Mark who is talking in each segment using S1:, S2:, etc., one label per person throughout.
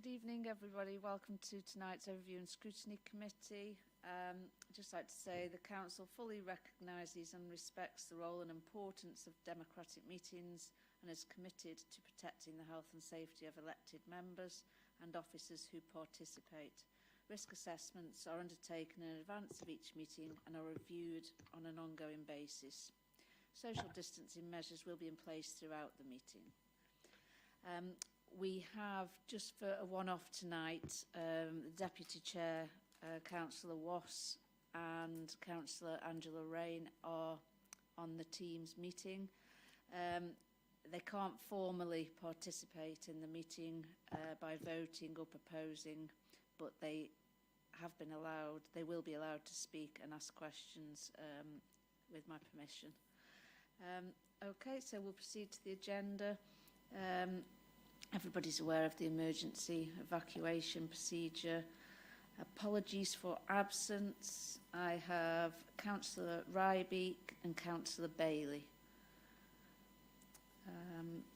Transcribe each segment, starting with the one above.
S1: Good evening, everybody. Welcome to tonight's Overview and Scrutiny Committee. I'd just like to say the Council fully recognises and respects the role and importance of democratic meetings and is committed to protecting the health and safety of elected members and officers who participate. Risk assessments are undertaken in advance of each meeting and are reviewed on an ongoing basis. Social distancing measures will be in place throughout the meeting. We have, just for a one-off tonight, the Deputy Chair, Councillor Wass and Councillor Angela Rain are on the Teams meeting. They can't formally participate in the meeting by voting or proposing, but they have been allowed, they will be allowed to speak and ask questions with my permission. Okay, so we'll proceed to the agenda. Everybody's aware of the emergency evacuation procedure. Apologies for absence. I have Councillor Rybeek and Councillor Bailey.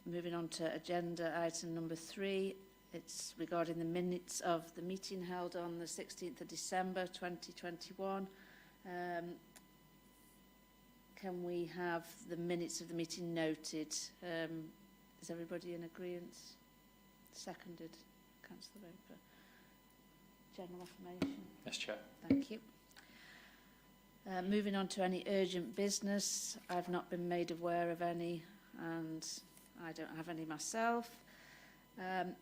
S1: Moving on to agenda item number 3. It's regarding the minutes of the meeting held on the 16th of December 2021. Can we have the minutes of the meeting noted? Is everybody in agreement? Seconded, Councillor Roper. General affirmation.
S2: Yes, Chair.
S1: Thank you. Moving on to any urgent business. I've not been made aware of any and I don't have any myself.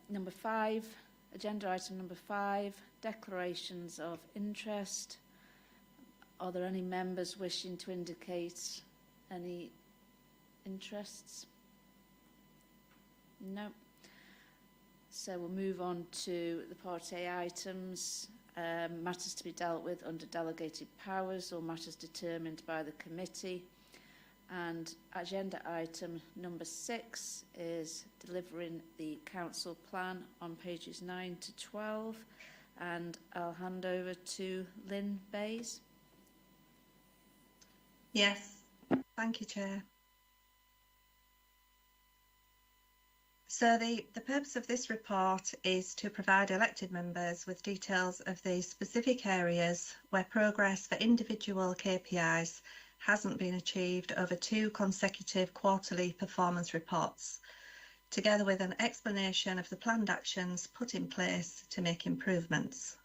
S1: Number 5, agenda item number 5, declarations of interest. Are there any members wishing to indicate any interests? No. So we'll move on to the Part A items, matters to be dealt with under delegated powers or matters determined by the committee. And agenda item number 6 is delivering the council plan on pages 9 to 12. And I'll hand over to Lynn Bays.
S3: Yes, thank you, Chair. So the purpose of this report is to provide elected members with details of the specific areas where progress for individual KPIs hasn't been achieved over 2 consecutive quarterly performance reports, together with an explanation of the planned actions put in place to make improvements.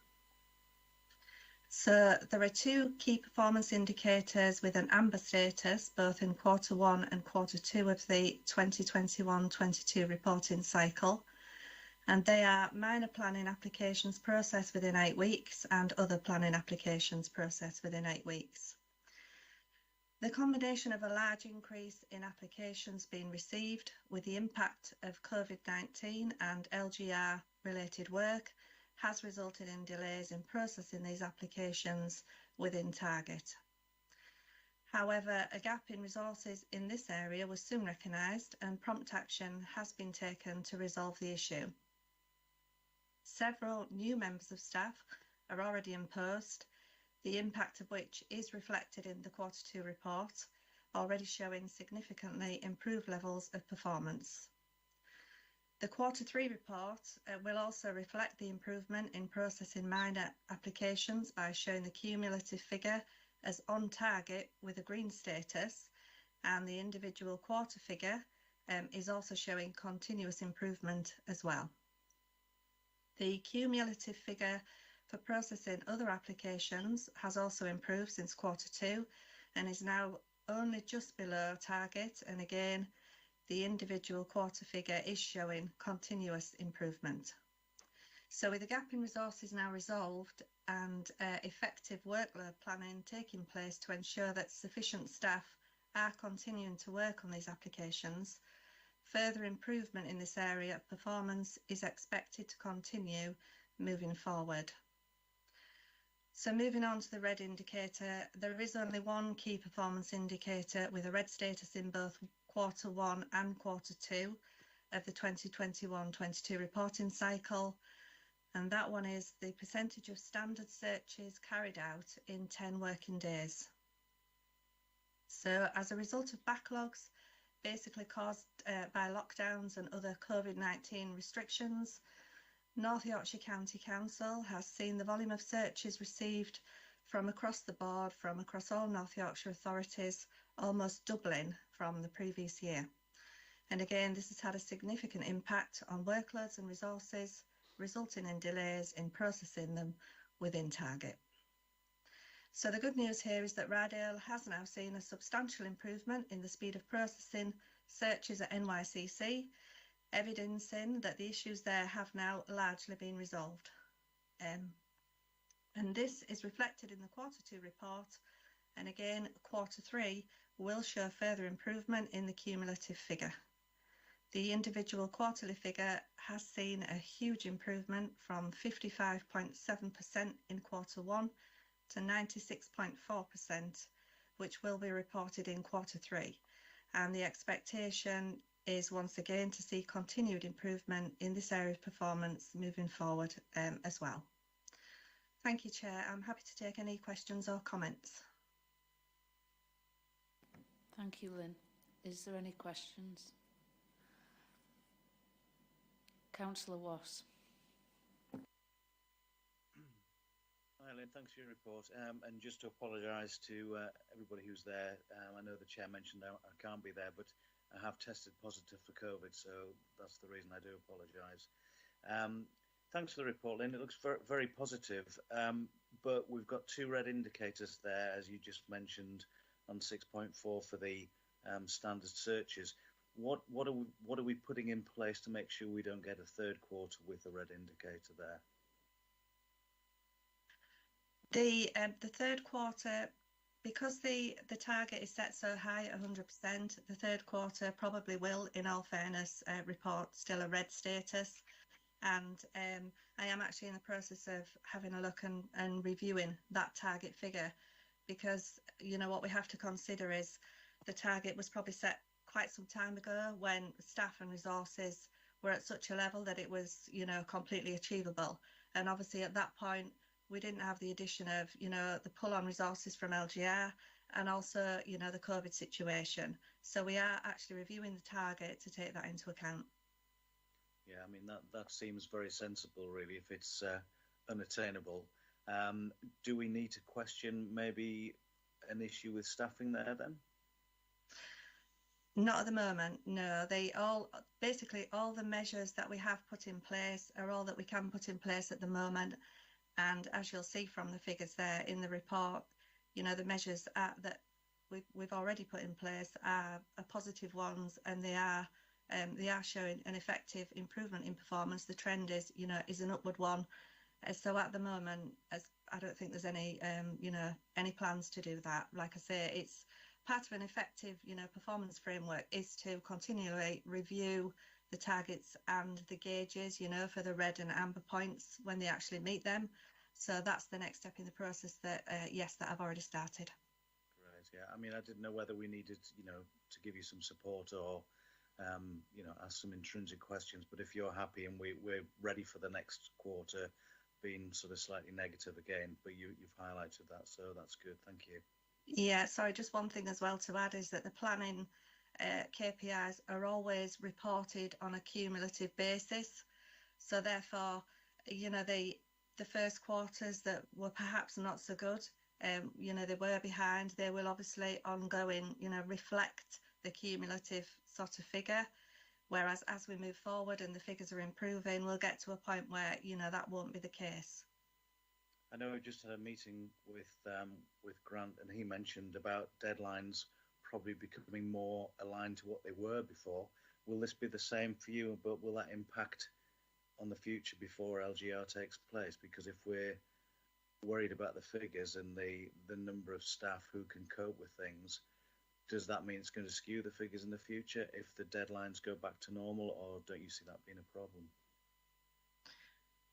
S3: So there are 2 key performance indicators with an amber status, both in quarter 1 and quarter 2 of the 2021-22 reporting cycle. And they are minor planning applications processed within 8 weeks and other planning applications processed within 8 weeks. The combination of a large increase in applications being received with the impact of COVID-19 and LGR related work has resulted in delays in processing these applications within target. However, a gap in resources in this area was soon recognised and prompt action has been taken to resolve the issue. Several new members of staff are already in post, the impact of which is reflected in the quarter 2 report, already showing significantly improved levels of performance. The quarter 3 report will also reflect the improvement in processing minor applications by showing the cumulative figure as on target with a green status, and the individual quarter figure is also showing continuous improvement as well. The cumulative figure for processing other applications has also improved since quarter 2 and is now only just below target, and again the individual quarter figure is showing continuous improvement. So with the gap in resources now resolved and effective workload planning taking place to ensure that sufficient staff are continuing to work on these applications, further improvement in this area of performance is expected to continue moving forward. So moving on to the red indicator, there is only one key performance indicator with a red status in both quarter 1 and quarter 2 of the 2021-22 reporting cycle, and that one is the percentage of standard searches carried out in 10 working days. So as a result of backlogs basically caused by lockdowns and other COVID-19 restrictions, North Yorkshire County Council has seen the volume of searches received from across the board, from across all North Yorkshire authorities, almost doubling from the previous year. And again, this has had a significant impact on workloads and resources, resulting in delays in processing them within target. So the good news here is that Rydell has now seen a substantial improvement in the speed of processing searches at NYCC, evidencing that the issues there have now largely been resolved. And this is reflected in the Q2 report, and again, Q3 will show further improvement in the cumulative figure. The individual quarterly figure has seen a huge improvement from 55.7% in Q1 to 96.4%, which will be reported in Q3. And the expectation is once again to see continued improvement in this area of performance moving forward as well. Thank you, Chair. I'm happy to take any questions or comments.
S1: Thank you, Lynn. Is there any questions? Councillor Wass.
S2: Hi, Lynn. Thanks for your report. And just to apologise to everybody who's there. I know the Chair mentioned I can't be there, but I have tested positive for COVID, so that's the reason I do apologise. Thanks for the report, Lynn. It looks very, very positive, but we've got two red indicators there, as you just mentioned, on 6.4 for the standard searches. What are we putting in place to make sure we don't get a third quarter with a red indicator there?
S3: The third quarter, because the target is set so high at 100%, the third quarter probably will, in all fairness, report still a red status. And I am actually in the process of having a look and reviewing that target figure, because, you know, what we have to consider is the target was probably set quite some time ago when staff and resources were at such a level that it was, you know, completely achievable. And obviously at that point, we didn't have the addition of, you know, the pull on resources from LGR and also, you know, the COVID situation. So we are actually reviewing the target to take that into account.
S2: Yeah, I mean, that seems very sensible, really, if it's unattainable. Do we need to question maybe an issue with staffing there then?
S3: Not at the moment, no. Basically all the measures that we have put in place are all that we can put in place at the moment. And as you'll see from the figures there in the report, you know, the measures that we've already put in place are positive ones, and they are showing an effective improvement in performance. The trend is, you know, is an upward one. So at the moment, I don't think there's any, you know, any plans to do that. Like I say, it's part of an effective, you know, performance framework is to continually review the targets and the gauges, you know, for the red and amber points when they actually meet them. So that's the next step in the process that, yes, that I've already started.
S2: Great, yeah. I mean, I didn't know whether we needed, you know, to give you some support or, you know, ask some intrinsic questions. But if you're happy and we're ready for the next quarter being sort of slightly negative again, but you've highlighted that, so that's good. Thank you.
S3: Yeah, sorry, just one thing as well to add is that the planning KPIs are always reported on a cumulative basis. So therefore, you know, the first quarters that were perhaps not so good, you know, they were behind, they will obviously ongoing, you know, reflect the cumulative sort of figure. Whereas as we move forward and the figures are improving, we'll get to a point where, you know, that won't be the case.
S2: I know we just had a meeting with Grant, and he mentioned about deadlines probably becoming more aligned to what they were before. Will this be the same for you, but will that impact on the future before LGR takes place? Because if we're worried about the figures and the number of staff who can cope with things, does that mean it's going to skew the figures in the future if the deadlines go back to normal, or don't you see that being a problem?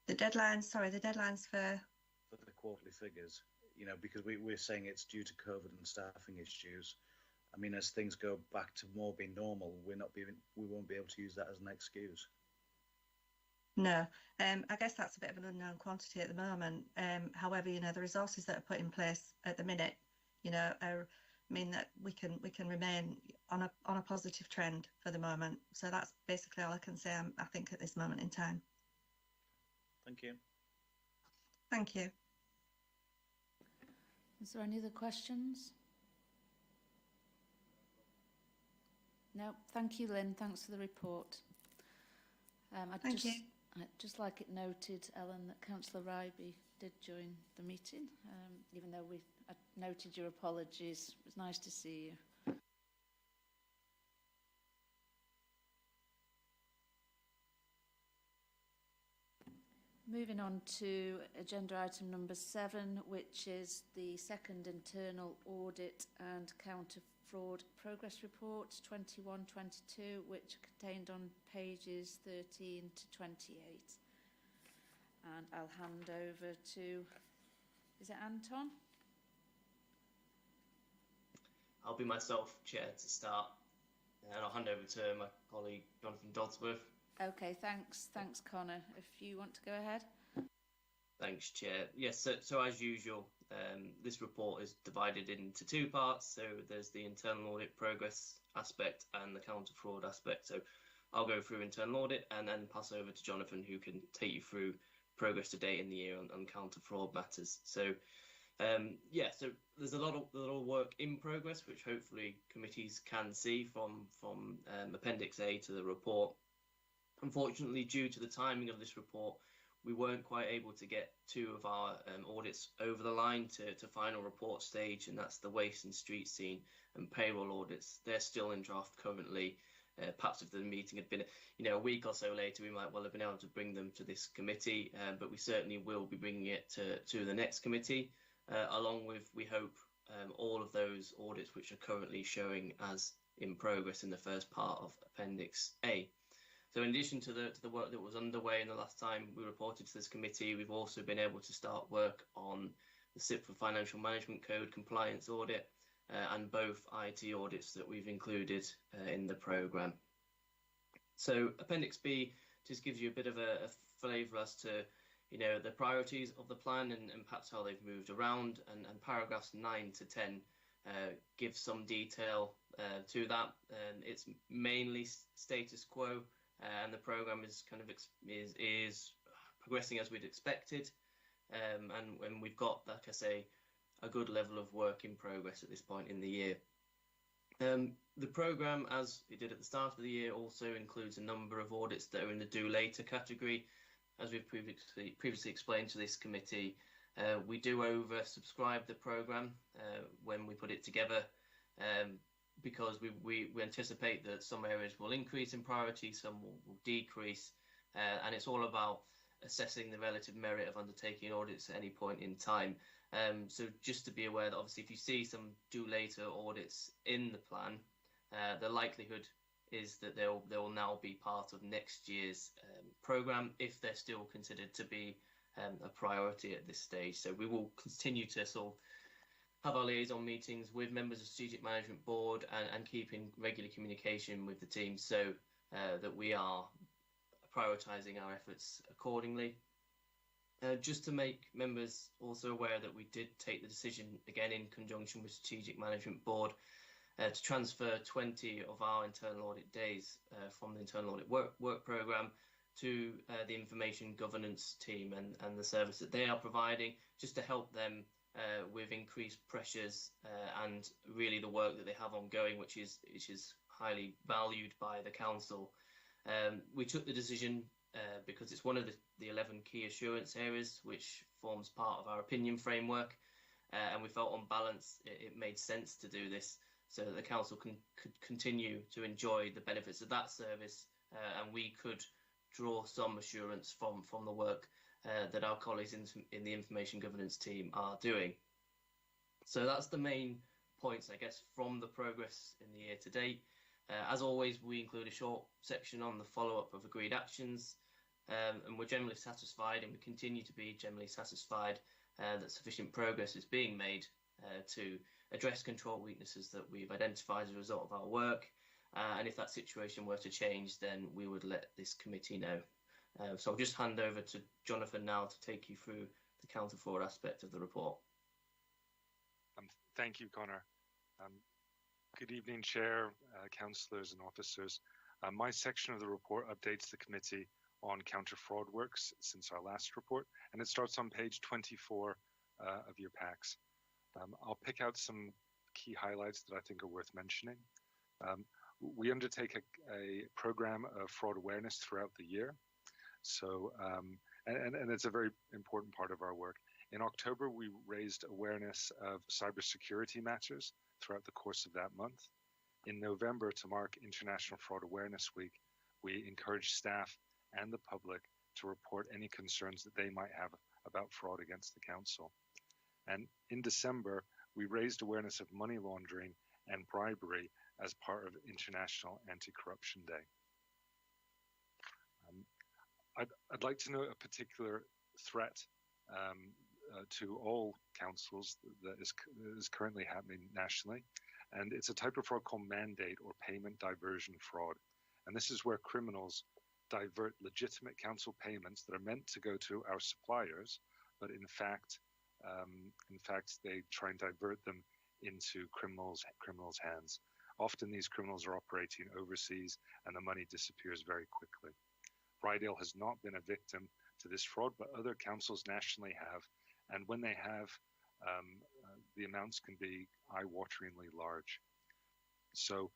S3: The deadlines for
S2: the quarterly figures, you know, because we're saying it's due to COVID and staffing issues. I mean, as things go back to more being normal, we won't be able to use that as an excuse.
S3: No, I guess that's a bit of an unknown quantity at the moment. However, you know, the resources that are put in place at the minute, you know, mean that we can remain on a positive trend for the moment. So that's basically all I can say, I think, at this moment in time.
S2: Thank you.
S3: Thank you.
S1: Is there any other questions? No, thank you, Lynn. Thanks for the report.
S3: Thank you.
S1: I'd just like it noted, Ellen, that Councillor Ryby did join the meeting, even though I noted your apologies. It was nice to see you. Moving on to agenda item number 7, which is the second internal audit and counter fraud progress report 21-22, which are contained on pages 13 to 28. And I'll hand over to, is it Anton?
S4: I'll be myself, Chair, to start, and I'll hand over to my colleague Jonathan Dodsworth.
S1: Okay, thanks. Thanks, Connor. If you want to go ahead.
S4: Thanks, Chair. Yes, so as usual, this report is divided into two parts. So there's the internal audit progress aspect and the counter fraud aspect. So I'll go through internal audit and then pass over to Jonathan, who can take you through progress to date in the year on counter fraud matters. So so there's a lot of work in progress, which hopefully committees can see from Appendix A to the report. Unfortunately, due to the timing of this report, we weren't quite able to get two of our audits over the line to final report stage, and that's the waste and street scene and payroll audits. They're still in draft currently. Perhaps if the meeting had been a week or so later, we might well have been able to bring them to this committee, but we certainly will be bringing it to the next committee, along with, we hope, all of those audits which are currently showing as in progress in the first part of Appendix A. So in addition to the work that was underway in the last time we reported to this committee, we've also been able to start work on the SIP for Financial Management Code compliance audit and both IT audits that we've included in the programme. So Appendix B just gives you a bit of a flavour as to the priorities of the plan and perhaps how they've moved around, and paragraphs 9 to 10 give some detail to that. It's mainly status quo. And the programme is is progressing as we'd expected, and we've got, like I say, a good level of work in progress at this point in the year. The programme, as it did at the start of the year, also includes a number of audits that are in the do later category. As we've previously explained to this committee, we do oversubscribe the programme when we put it together. Because we anticipate that some areas will increase in priority, some will decrease, and it's all about assessing the relative merit of undertaking audits at any point in time. So just to be aware that obviously if you see some due later audits in the plan, the likelihood is that they will now be part of next year's programme if they're still considered to be a priority at this stage. So we will continue to sort of have our liaison meetings with members of the Strategic Management Board and keep in regular communication with the team so that we are prioritising our efforts accordingly. Just to make members also aware that we did take the decision, again in conjunction with Strategic Management Board, to transfer 20 of our internal audit days from the internal audit work programme to the information governance team and the service that they are providing, just to help them with increased pressures and really the work that they have ongoing, which is highly valued by the council. We took the decision because it's one of the 11 key assurance areas which forms part of our opinion framework, and we felt on balance it made sense to do this so that the council could continue to enjoy the benefits of that service, and we could draw some assurance from the work that our colleagues in the information governance team are doing. So that's the main points, I guess, from the progress in the year to date. As always, we include a short section on the follow-up of agreed actions, and we're generally satisfied, and we continue to be generally satisfied that sufficient progress is being made to address control weaknesses that we've identified as a result of our work. And if that situation were to change, then we would let this committee know. So I'll just hand over to Jonathan now to take you through the counter fraud aspect of the report.
S5: Thank you, Connor. Good evening, Chair, councillors and officers. My section of the report updates the committee on counter-fraud works since our last report, and it starts on page 24 of your packs. I'll pick out some key highlights that I think are worth mentioning. We undertake a program of fraud awareness throughout the year. So, and it's a very important part of our work. In October, we raised awareness of cybersecurity matters throughout the course of that month. In November, to mark International Fraud Awareness Week, we encourage staff and the public to report any concerns that they might have about fraud against the council. And in December, we raised awareness of money laundering and bribery as part of International Anti-Corruption Day. I'd like to note a particular threat to all councils that is currently happening nationally, and it's a type of fraud called mandate or payment diversion fraud. And this is where criminals divert legitimate council payments that are meant to go to our suppliers, but in fact they try and divert them into criminals' hands. Often these criminals are operating overseas and the money disappears very quickly. Rydell has not been a victim to this fraud, but other councils nationally have. And when they have, the amounts can be eye-wateringly large. So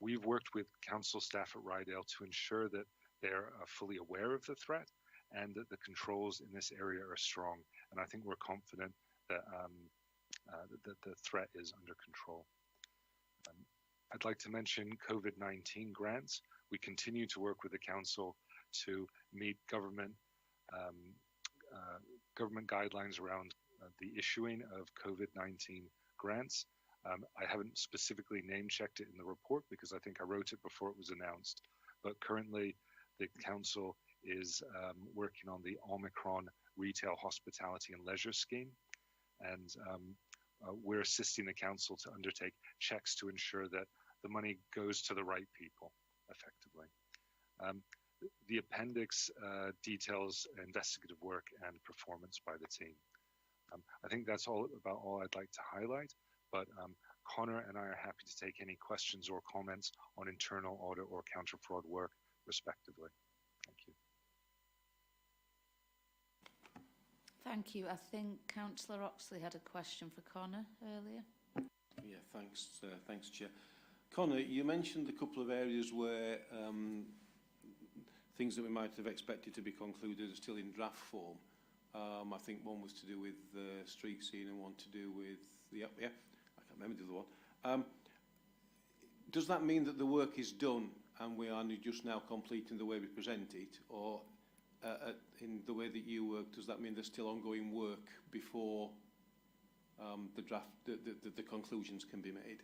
S5: we've worked with council staff at Rydell to ensure that they're fully aware of the threat and that the controls in this area are strong. And I think we're confident that the threat is under control. I'd like to mention COVID-19 grants. We continue to work with the council to meet government guidelines around the issuing of COVID-19 grants. I haven't specifically name-checked it in the report because I think I wrote it before it was announced. But currently, the council is working on the Omicron Retail Hospitality and Leisure Scheme. And we're assisting the council to undertake checks to ensure that the money goes to the right people effectively. The appendix details investigative work and performance by the team. I think that's all I'd like to highlight, but Connor and I are happy to take any questions or comments on internal audit or counter-fraud work, respectively. Thank you.
S1: Thank you. I think Councillor Oxley had a question for Connor earlier.
S6: Yeah, thanks, Chair. Connor, you mentioned a couple of areas where things that we might have expected to be concluded are still in draft form. I think one was to do with street scene and one to do with I can't remember the other one. Does that mean that the work is done and we are just now completing the way we present it, or in the way that you work, does that mean there's still ongoing work before the conclusions can be made?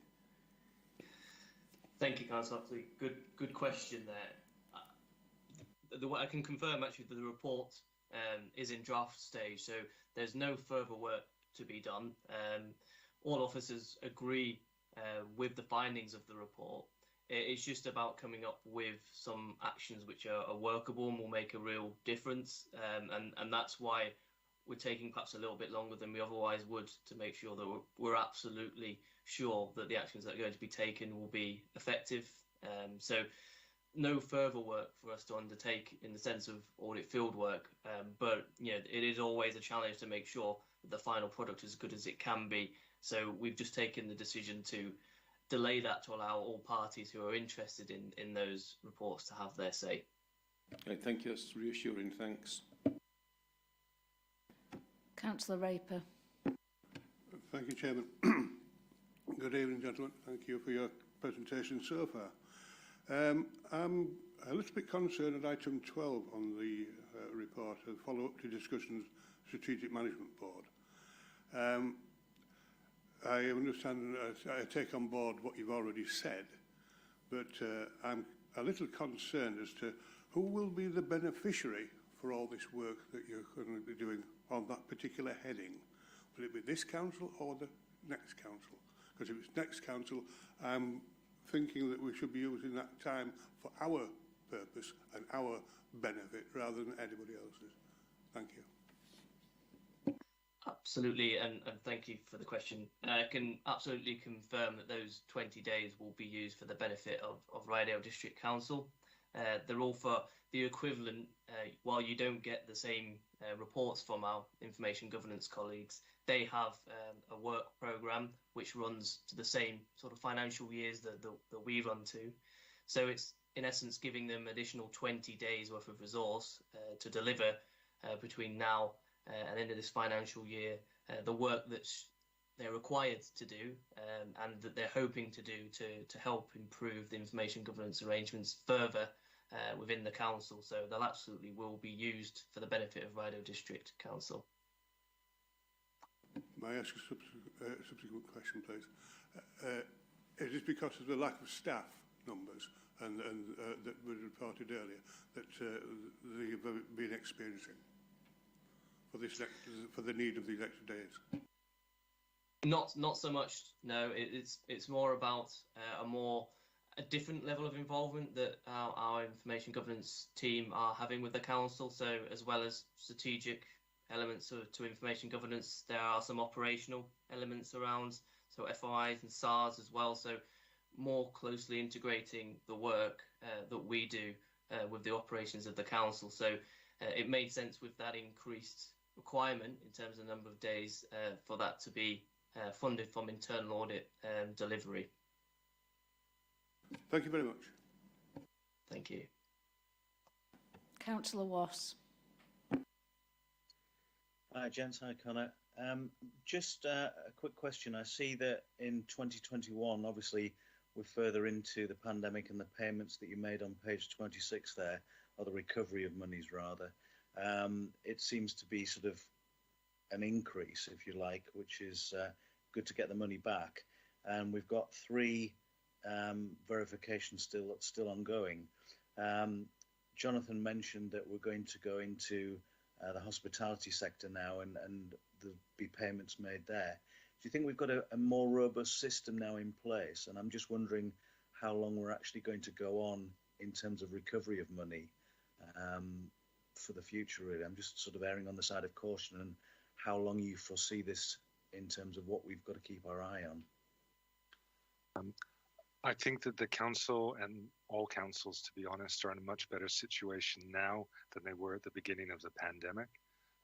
S4: Thank you, Councillor Oxley. Good question there. I can confirm actually that the report is in draft stage, so there's no further work to be done. All officers agree with the findings of the report. It's just about coming up with some actions which are workable and will make a real difference, and that's why we're taking perhaps a little bit longer than we otherwise would to make sure that we're absolutely sure that the actions that are going to be taken will be effective. So no further work for us to undertake in the sense of audit field work, but it is always a challenge to make sure that the final product is as good as it can be. So we've just taken the decision to delay that to allow all parties who are interested in those reports to have their say.
S6: Right, thank you, that's reassuring, thanks.
S1: Councillor Raper.
S7: Thank you, Chairman. Good evening, gentlemen. Thank you for your presentation so far. I'm a little bit concerned at item 12 on the report, a follow-up to discussions Strategic Management Board. I understand, I take on board what you've already said, but I'm a little concerned as to who will be the beneficiary for all this work that you're going to be doing on that particular heading. Will it be this council or the next council? Because if it's next council, I'm thinking that we should be using that time for our purpose and our benefit rather than anybody else's. Thank you.
S4: Absolutely, and thank you for the question. I can absolutely confirm that those 20 days will be used for the benefit of Rydell District Council. They're all for the equivalent. While you don't get the same reports from our information governance colleagues, they have a work programme which runs to the same sort of financial years that we run to. So it's in essence giving them additional 20 days worth of resource to deliver between now and end of this financial year the work that they're required to do and that they're hoping to do to help improve the information governance arrangements further within the council. So they'll absolutely will be used for the benefit of Rydell District Council.
S7: May I ask a subsequent question, please? Is this because of the lack of staff numbers and that was reported earlier that they've been experiencing for the need of these extra days?
S4: Not so much. No, it's more about a different level of involvement that our information governance team are having with the council. So as well as strategic elements to information governance, there are some operational elements around, so FOIs and SARS as well. So more closely integrating the work that we do with the operations of the council. So it made sense with that increased requirement in terms of number of days for that to be funded from internal audit delivery.
S7: Thank you very much.
S4: Thank you.
S1: Councillor Wass.
S2: Hi, gents. Hi, Connor. Just a quick question. I see that in 2021, obviously, we're further into the pandemic and the payments that you made on page 26 there, or the recovery of monies rather. It seems to be sort of an increase, if you like, which is good to get the money back. And we've got 3 verifications still ongoing. Jonathan mentioned that we're going to go into the hospitality sector now and there'll be payments made there. Do you think we've got a more robust system now in place? And I'm just wondering how long we're actually going to go on in terms of recovery of money for the future, really. I'm just sort of erring on the side of caution and how long you foresee this in terms of what we've got to keep our eye on.
S5: I think that the council and all councils, to be honest, are in a much better situation now than they were at the beginning of the pandemic.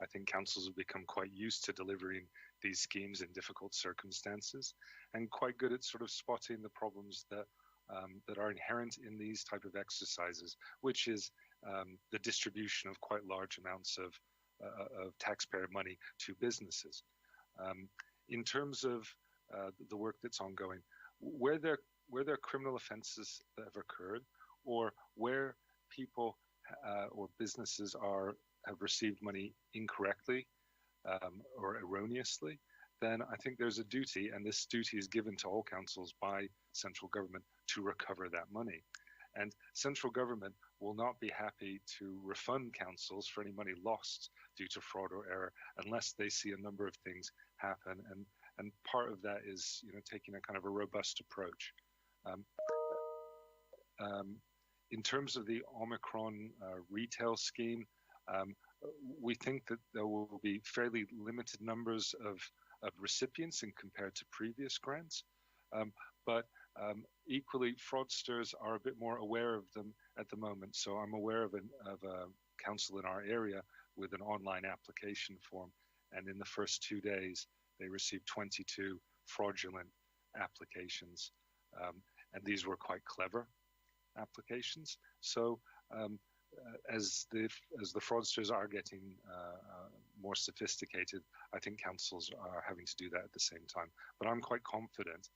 S5: I think councils have become quite used to delivering these schemes in difficult circumstances and quite good at sort of spotting the problems that are inherent in these type of exercises, which is the distribution of quite large amounts of taxpayer money to businesses. In terms of the work that's ongoing, where there are criminal offences that have occurred, or where people or businesses have received money incorrectly or erroneously, then I think there's a duty, and this duty is given to all councils by central government to recover that money. And central government will not be happy to refund councils for any money lost due to fraud or error unless they see a number of things happen. And part of that is, taking a kind of a robust approach. In terms of the Omicron retail scheme, we think that there will be fairly limited numbers of recipients in compared to previous grants. But equally, fraudsters are a bit more aware of them at the moment. So I'm aware of a council in our area with an online application form. And in the first 2 days, they received 22 fraudulent applications. And these were quite clever applications. So as the fraudsters are getting more sophisticated, I think councils are having to do that at the same time. But I'm quite confident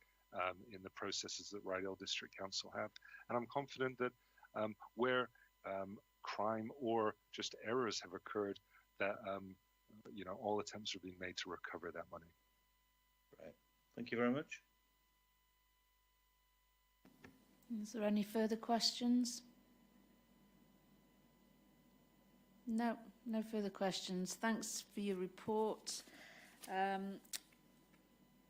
S5: in the processes that Rydell District Council have, and I'm confident that where crime or just errors have occurred, that all attempts are being made to recover that money.
S2: Right. Thank you very much.
S1: Is there any further questions? No further questions. Thanks for your report.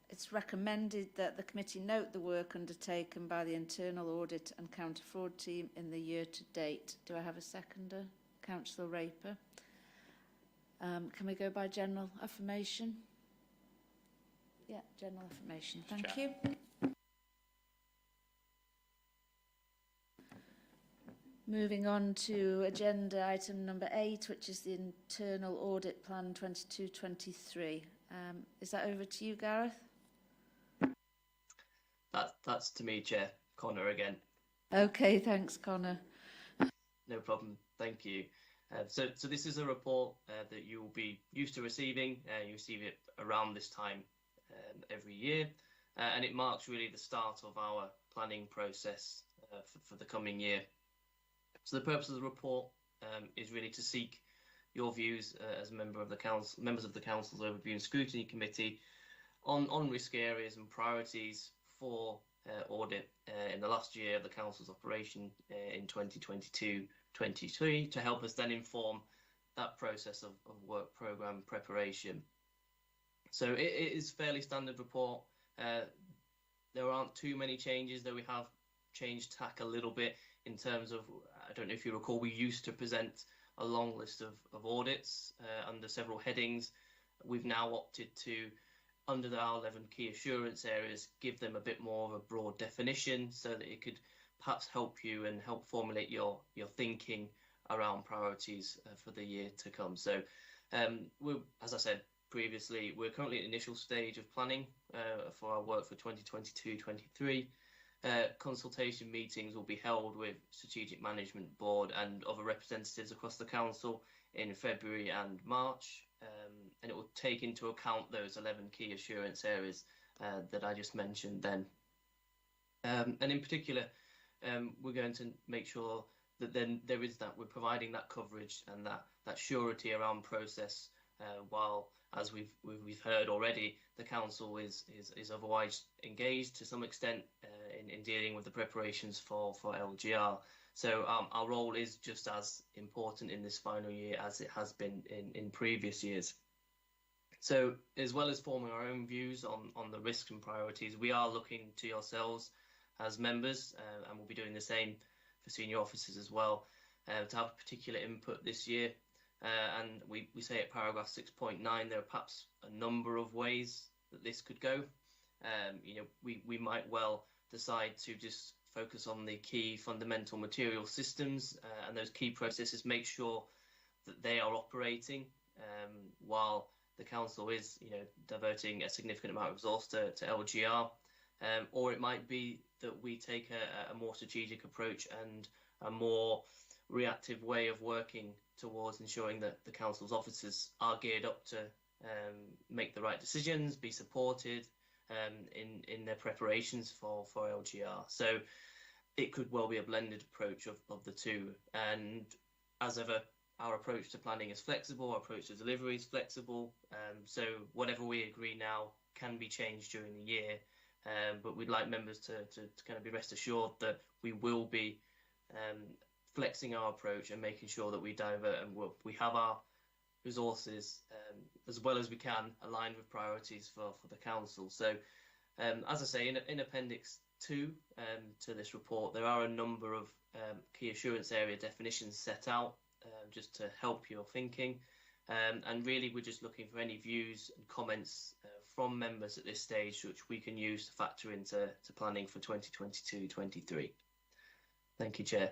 S1: It's recommended that the committee note the work undertaken by the internal audit and counter fraud team in the year to date. Do I have a seconder? Councillor Raper. Can we go by general affirmation? Yeah, general affirmation. Thank you. Moving on to agenda item number 8, which is the Internal Audit Plan 22-23. Is that over to you, Gareth?
S4: That's to me, Chair. Connor again.
S1: Okay, thanks, Connor.
S4: No problem. Thank you. So this is a report that you will be used to receiving. You receive it around this time every year, and it marks really the start of our planning process for the coming year. So the purpose of the report is really to seek your views as members of the Council's Overview and Scrutiny Committee on risk areas and priorities for audit in the last year of the Council's operation in 2022-23 to help us then inform that process of work programme preparation. So it is a fairly standard report. There aren't too many changes, though we have changed tack a little bit in terms of, I don't know if you recall, we used to present a long list of audits under several headings. We've now opted to, under our 11 key assurance areas, give them a bit more of a broad definition so that it could perhaps help you and help formulate your thinking around priorities for the year to come. So as I said previously, we're currently at the initial stage of planning for our work for 2022-23. Consultation meetings will be held with Strategic Management Board and other representatives across the Council in February and March, and it will take into account those 11 key assurance areas that I just mentioned then. And in particular, we're going to make sure that then there is that we're providing that coverage and that surety around process, while, as we've heard already, the Council is otherwise engaged to some extent in dealing with the preparations for LGR. So our role is just as important in this final year as it has been in previous years. So as well as forming our own views on the risks and priorities, we are looking to yourselves as members, and we'll be doing the same for senior officers as well, to have particular input this year. And we say at paragraph 6.9, there are perhaps a number of ways that this could go. We might well decide to just focus on the key fundamental material systems and those key processes, make sure that they are operating while the Council is diverting a significant amount of resource to LGR. Or it might be that we take a more strategic approach and a more reactive way of working towards ensuring that the Council's officers are geared up to make the right decisions, be supported in their preparations for LGR. So it could well be a blended approach of the two. And as ever, our approach to planning is flexible, our approach to delivery is flexible. So whatever we agree now can be changed during the year. But we'd like members to kind of be rest assured that we will be flexing our approach and making sure that we divert and we have our resources as well as we can aligned with priorities for the Council. So as I say, in Appendix 2 to this report, there are a number of key assurance area definitions set out just to help your thinking. And really, we're just looking for any views and comments from members at this stage, which we can use to factor into planning for 2022-23. Thank you, Chair.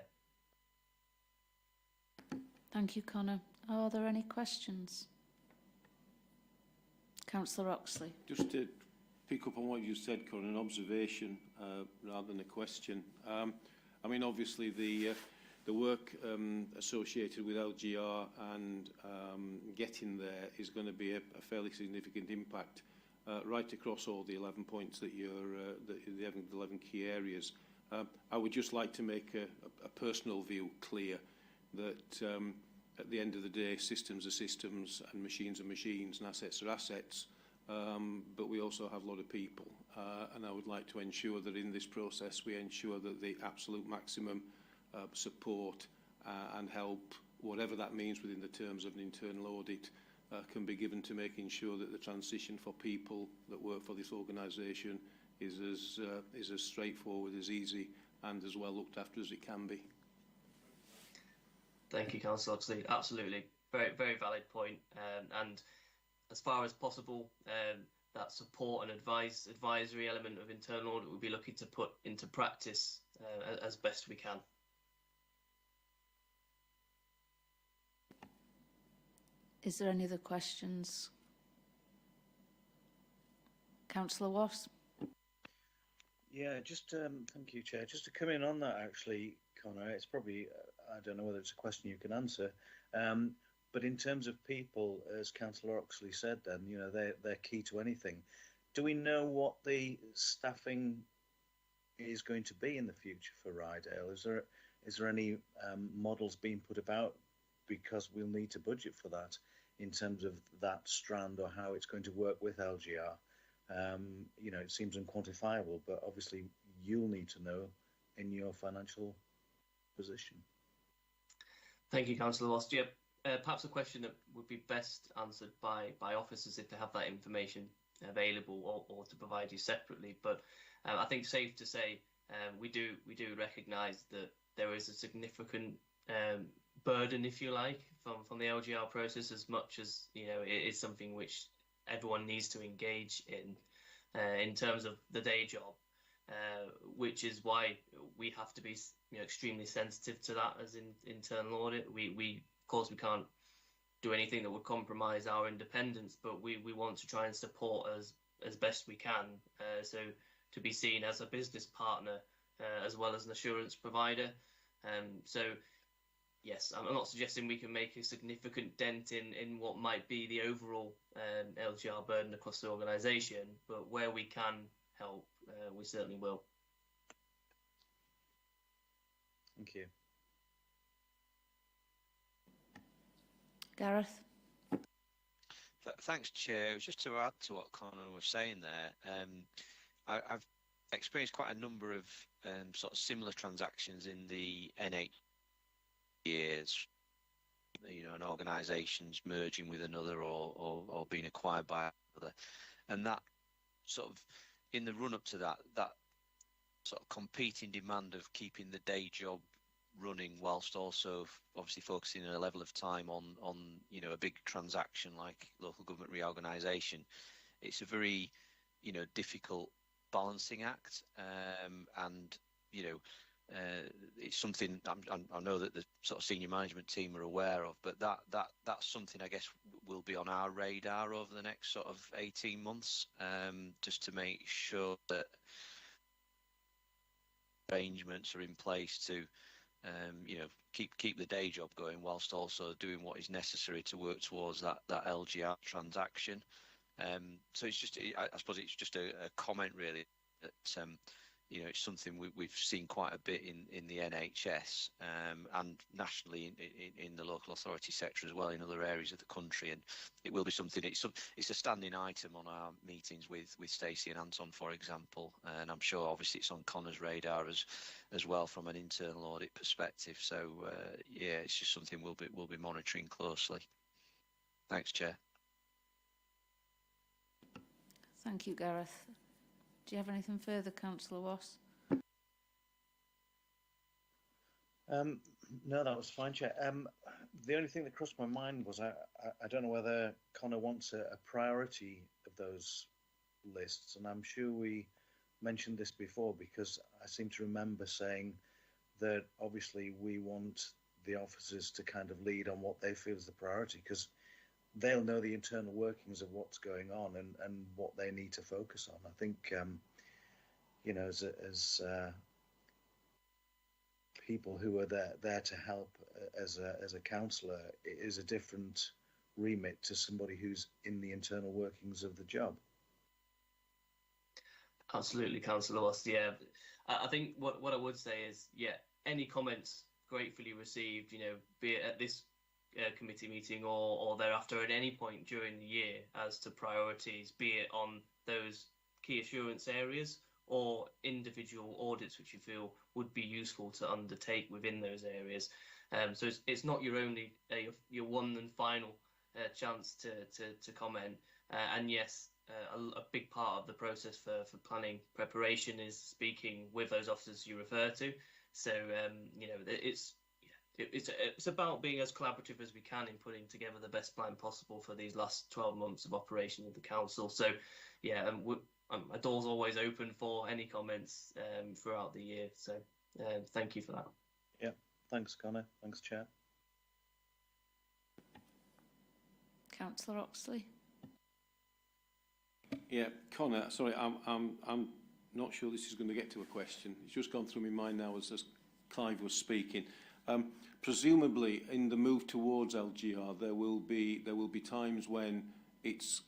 S1: Thank you, Connor. Are there any questions? Councillor Oxley.
S6: Just to pick up on what you said, Connor, an observation rather than a question. I mean, obviously, the work associated with LGR and getting there is going to be a fairly significant impact right across all the 11 points that the 11 key areas. I would just like to make a personal view clear that at the end of the day, systems are systems and machines are machines and assets are assets, but we also have a lot of people. And I would like to ensure that in this process we ensure that the absolute maximum support and help, whatever that means within the terms of an internal audit, can be given to making sure that the transition for people that work for this organisation is as straightforward, as easy and as well looked after as it can be.
S4: Thank you, Councillor Oxley. Absolutely. Very, very valid point. And as far as possible, that support and advisory element of internal audit we'll be looking to put into practice as best we can.
S1: Is there any other questions? Councillor Wass?
S2: Yeah, just thank you, Chair. Just to come in on that, actually, Connor, it's probably, I don't know whether it's a question you can answer, but in terms of people, as Councillor Oxley said, then, you know, they're key to anything. Do we know what the staffing is going to be in the future for Rydell? Is there any models being put about, because we'll need to budget for that in terms of that strand or how it's going to work with LGR? You know, it seems unquantifiable, but obviously you'll need to know in your financial position.
S4: Thank you, Councillor Wass. Yeah, perhaps a question that would be best answered by officers if they have that information available, or to provide you separately. But I think safe to say we do recognise that there is a significant burden, if you like, from the LGR process, as much as, you know, it is something which everyone needs to engage in terms of the day job, which is why we have to be, you know, extremely sensitive to that as in internal audit. We of course we can't do anything that would compromise our independence, but we want to try and support as best we can, so to be seen as a business partner as well as an assurance provider. So yes, I'm not suggesting we can make a significant dent in what might be the overall LGR burden across the organisation, but where we can help, we certainly will.
S2: Thank you.
S1: Gareth?
S8: Thanks, Chair. Just to add to what Connor was saying there, I've experienced quite a number of sort of similar transactions in the NH years, you know, an organisation's merging with another or being acquired by another, and that sort of, in the run up to that sort of competing demand of keeping the day job running whilst also obviously focusing a level of time on you know, a big transaction like local government reorganisation. It's a very, you know, difficult balancing act, and you know, it's something I know that the sort of senior management team are aware of, but that's something I guess will be on our radar over the next sort of 18 months, just to make sure that arrangements are in place to you know, keep the day job going whilst also doing what is necessary to work towards that LGR transaction. So it's just, I suppose it's just a comment really that you know, it's something we've seen quite a bit in the NHS, and nationally in the local authority sector as well, in other areas of the country, and it will be something. It's a standing item on our meetings with Stacey and Anton, for example, and I'm sure obviously it's on Connor's radar as well from an internal audit perspective. So yeah, it's just something we'll be monitoring closely. Thanks, Chair.
S1: Thank you, Gareth. Do you have anything further, Councillor Wass?
S2: No, that was fine, Chair. The only thing that crossed my mind was I don't know whether Connor wants a priority of those lists, and I'm sure we mentioned this before, because I seem to remember saying that obviously we want the officers to kind of lead on what they feel is the priority, because they'll know the internal workings of what's going on and what they need to focus on. I think, you know, as people who are there to help as a councillor, it is a different remit to somebody who's in the internal workings of the job.
S4: Absolutely, Councillor Wass. Yeah, I think what I would say is, yeah, any comments gratefully received, you know, be it at this committee meeting or thereafter at any point during the year as to priorities, be it on those key assurance areas or individual audits which you feel would be useful to undertake within those areas. So it's not your only your one and final chance to comment. And yes, a big part of the process for planning preparation is speaking with those officers you refer to. So you know, it's about being as collaborative as we can in putting together the best plan possible for these last 12 months of operation of the council. So yeah, my door's always open for any comments throughout the year. So thank you for that.
S2: Yeah, thanks, Connor. Thanks, Chair.
S1: Councillor Oxley.
S6: Yeah, Connor. Sorry, I'm not sure this is going to get to a question. It's just gone through my mind now as Clive was speaking. Presumably, in the move towards LGR, there will be times when it's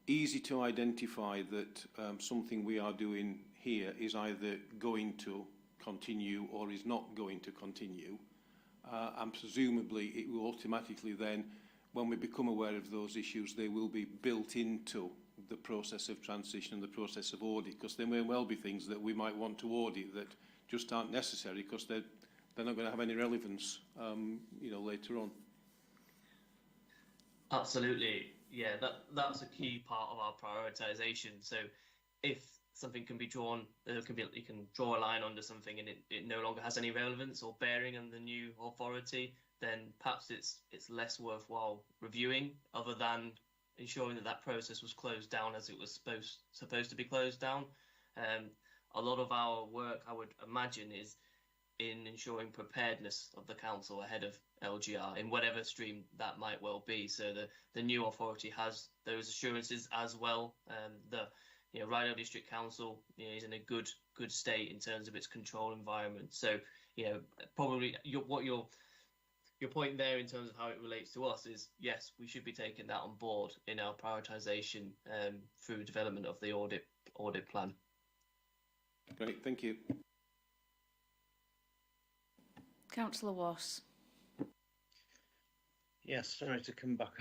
S6: easy to identify that something we are doing here is either going to continue or is not going to continue, and presumably it will automatically then, when we become aware of those issues, they will be built into the process of transition and the process of audit, because there may well be things that we might want to audit that just aren't necessary because they're not going to have any relevance, later on.
S4: Absolutely, yeah. That's a key part of our prioritisation. So, if something can be drawn, you can draw a line under something, and it no longer has any relevance or bearing on the new authority, then perhaps it's less worthwhile reviewing, other than ensuring that process was closed down as it was supposed to be closed down. A lot of our work, I would imagine, is in ensuring preparedness of the council ahead of LGR in whatever stream that might well be. So the new authority has those assurances as well. The Rydell District Council is in a good state in terms of its control environment. So probably your point there in terms of how it relates to us is, yes, we should be taking that on board in our prioritisation through development of the audit plan.
S6: Great, thank you.
S1: Councillor Wass.
S2: Yes, sorry to come back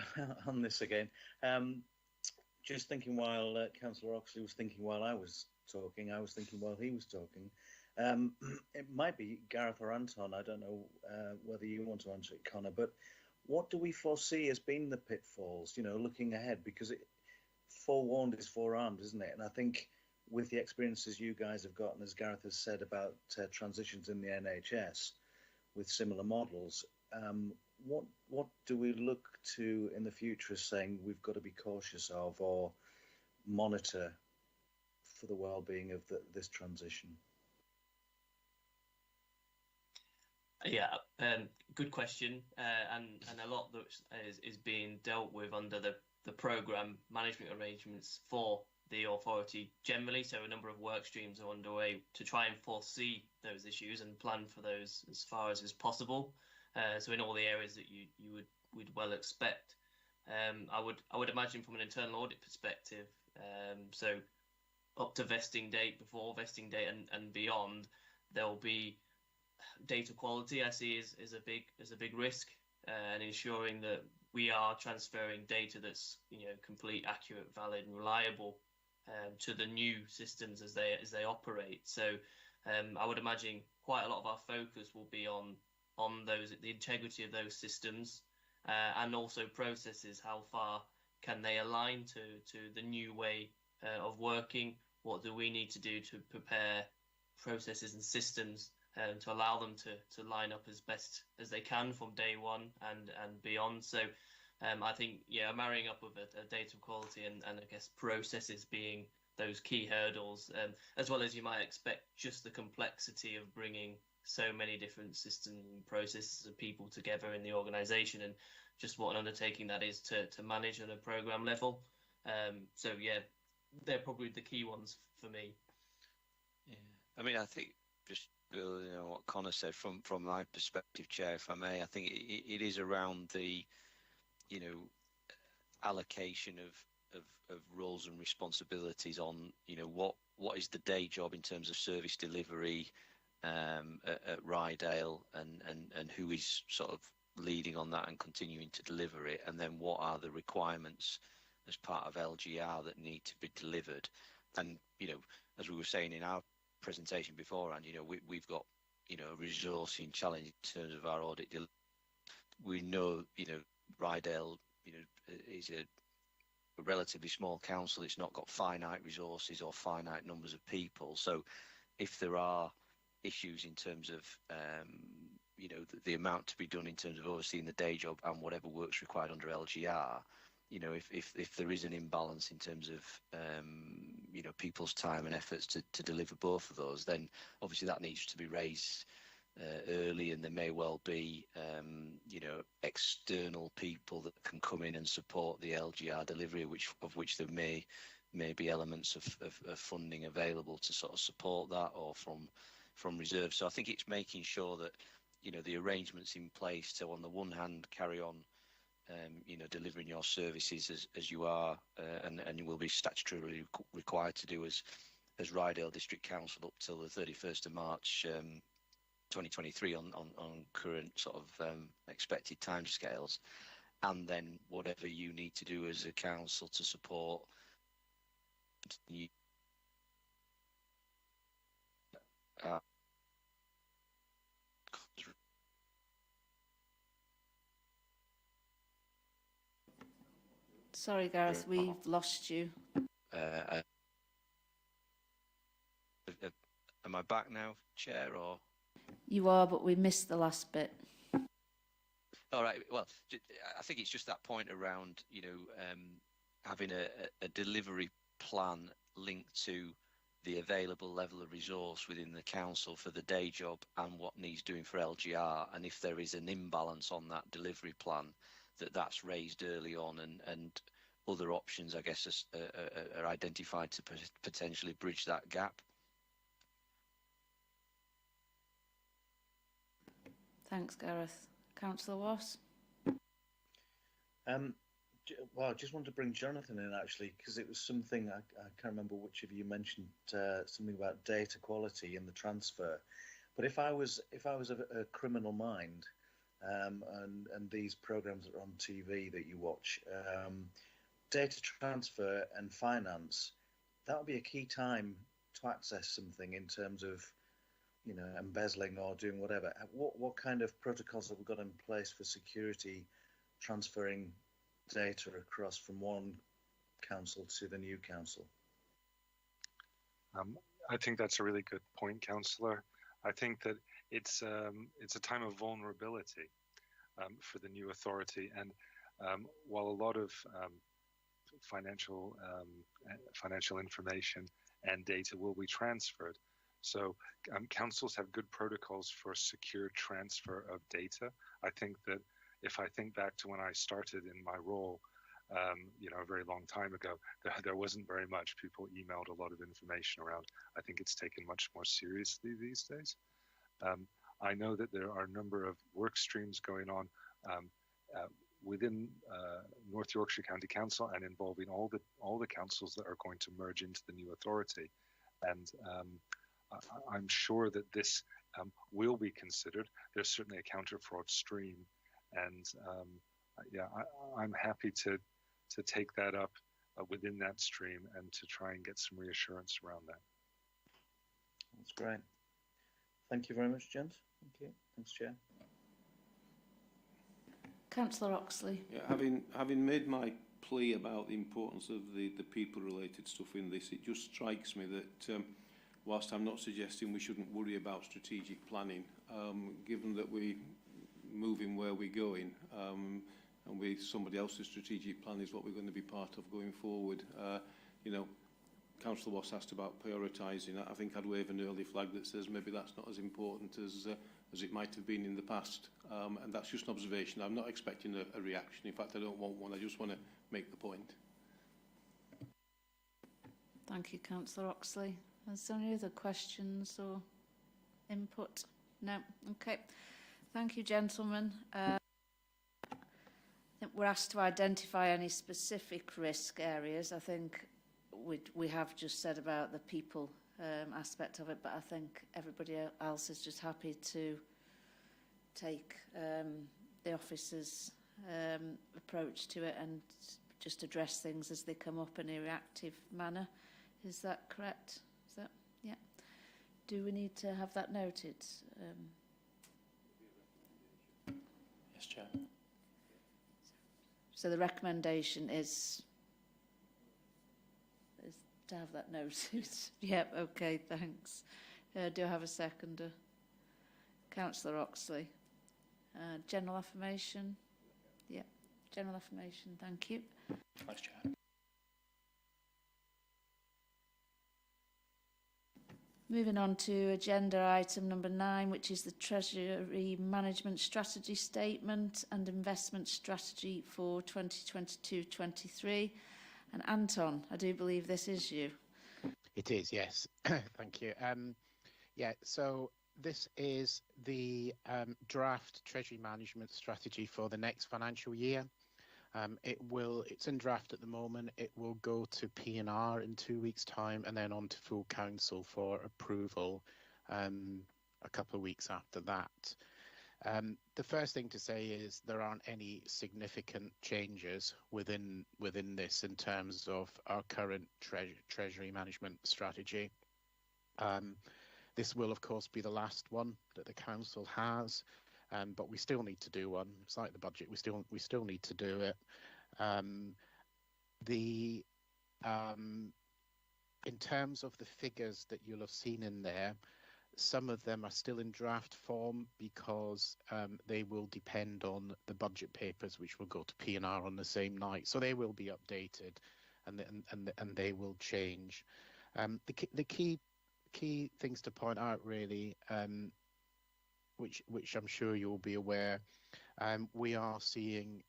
S2: on this again. Just thinking while Councillor Oxley was thinking while I was talking, I was thinking while he was talking. It might be Gareth or Anton, I don't know whether you want to answer it, Connor, but what do we foresee as being the pitfalls, looking ahead? Because forewarned is forearmed, isn't it? And I think with the experiences you guys have gotten, as Gareth has said, about transitions in the NHS with similar models, what do we look to in the future as saying we've got to be cautious of or monitor for the well-being of this transition?
S4: Yeah, good question, and a lot that is being dealt with under the programme management arrangements for the authority generally. So a number of work streams are underway to try and foresee those issues and plan for those as far as is possible. So in all the areas that you would well expect, I would imagine from an internal audit perspective. So up to vesting date, before vesting date, and beyond, there will be data quality. I see is a big risk, and ensuring that we are transferring data that's complete, accurate, valid, and reliable to the new systems as they operate. So I would imagine quite a lot of our focus will be on the integrity of those systems, and also processes. How far can they align to the new way of working? What do we need to do to prepare processes and systems to allow them to line up as best as they can from day one and beyond? So I think, marrying up with a data quality and I guess processes being those key hurdles, as well as you might expect just the complexity of bringing so many different systems and processes and people together in the organisation, and just what an undertaking that is to manage on a programme level. So they're probably the key ones for me.
S8: Yeah, I mean, I think just building on what Connor said from my perspective, Chair, if I may, I think it is around the allocation of roles and responsibilities on what is the day job in terms of service delivery at Rydell, and who is sort of leading on that and continuing to deliver it, and then what are the requirements as part of LGR that need to be delivered. And as we were saying in our presentation beforehand, we've got a resourcing challenge in terms of our audit. We know Rydell is a relatively small council. It's not got finite resources or finite numbers of people. So if there are issues in terms of the amount to be done in terms of overseeing the day job and whatever work's required under LGR, if there is an imbalance in terms of people's time and efforts to deliver both of those, then obviously that needs to be raised early, and there may well be, you know, external people that can come in and support the LGR delivery, of which there may be elements of funding available to sort of support that, or from reserve. So I think it's making sure that, you know, the arrangements in place to, on the one hand, carry on, you know, delivering your services as you are, and you will be statutorily required to do as Rydell District Council up till the 31st of March 2023 on current sort of expected timescales, and then whatever you need to do as a council to support you.
S1: Sorry, Gareth, we've lost you.
S8: Am I back now, Chair, or?
S1: You are, but we missed the last bit.
S8: All right. Well, I think it's just that point around, you know, having a delivery plan linked to the available level of resource within the council for the day job and what needs doing for LGR. And if there is an imbalance on that delivery plan, that's raised early on, and other options, I guess, are identified to potentially bridge that gap.
S1: Thanks, Gareth. Councillor Wass?
S2: Well, I just wanted to bring Jonathan in, actually, because it was something, I can't remember which of you mentioned something about data quality in the transfer. But if I was a criminal mind, and these programs that are on TV that you watch, data transfer and finance, that would be a key time to access something in terms of, you know, embezzling or doing whatever. What kind of protocols have we got in place for security, transferring data across from one council to the new council?
S5: I think that's a really good point, Councillor. I think that it's a time of vulnerability for the new authority, and while a lot of financial information and data will be transferred, so councils have good protocols for secure transfer of data. I think that if I think back to when I started in my role, you know, a very long time ago, there wasn't very much. People emailed a lot of information around. I think it's taken much more seriously these days. I know that there are a number of work streams going on within North Yorkshire County Council and involving all the councils that are going to merge into the new authority. And I'm sure that this will be considered. There's certainly a counter fraud stream, and yeah, I'm happy to take that up within that stream and to try and get some reassurance around that.
S2: That's great. Thank you very much, gents. Thank you. Thanks, Chair.
S1: Councillor Oxley.
S6: Yeah, having made my plea about the importance of the people-related stuff in this, it just strikes me that whilst I'm not suggesting we shouldn't worry about strategic planning, given that we're moving where we're going, and with somebody else's strategic plan is what we're going to be part of going forward. You know, Councillor Wass asked about prioritising. I think I'd wave an early flag that says maybe that's not as important as it might have been in the past. And that's just an observation. I'm not expecting a reaction. In fact, I don't want one. I just want to make the point.
S1: Thank you, Councillor Oxley. Is there any other questions or input? No? Okay. Thank you, gentlemen. I think we're asked to identify any specific risk areas. I think we have just said about the people aspect of it, but I think everybody else is just happy to take the officer's approach to it and just address things as they come up in a reactive manner. Is that correct? Is that, yeah? Do we need to have that noted?
S9: Yes, Chair.
S1: So the recommendation is to have that noted. Yep, okay, thanks. Do I have a seconder? Councillor Oxley. General affirmation? Yep, general affirmation, thank you.
S9: Thanks, Chair.
S1: Moving on to agenda item number 9, which is the Treasury Management Strategy Statement and Investment Strategy for 2022-23. And Anton, I do believe this is you.
S10: It is, yes. Thank you. So this is the draft Treasury Management Strategy for the next financial year. It's in draft at the moment. It will go to P&R in 2 weeks' time and then on to full council for approval a couple of weeks after that. The first thing to say is there aren't any significant changes within this in terms of our current Treasury Management Strategy. This will, of course, be the last one that the council has. But we still need to do one. It's like the budget. We still need to do it. In terms of the figures that you'll have seen in there, some of them are still in draft form because they will depend on the budget papers, which will go to P&R on the same night. So they will be updated, and they will change. The key things to point out, really. Which I'm sure you'll be aware, we are seeing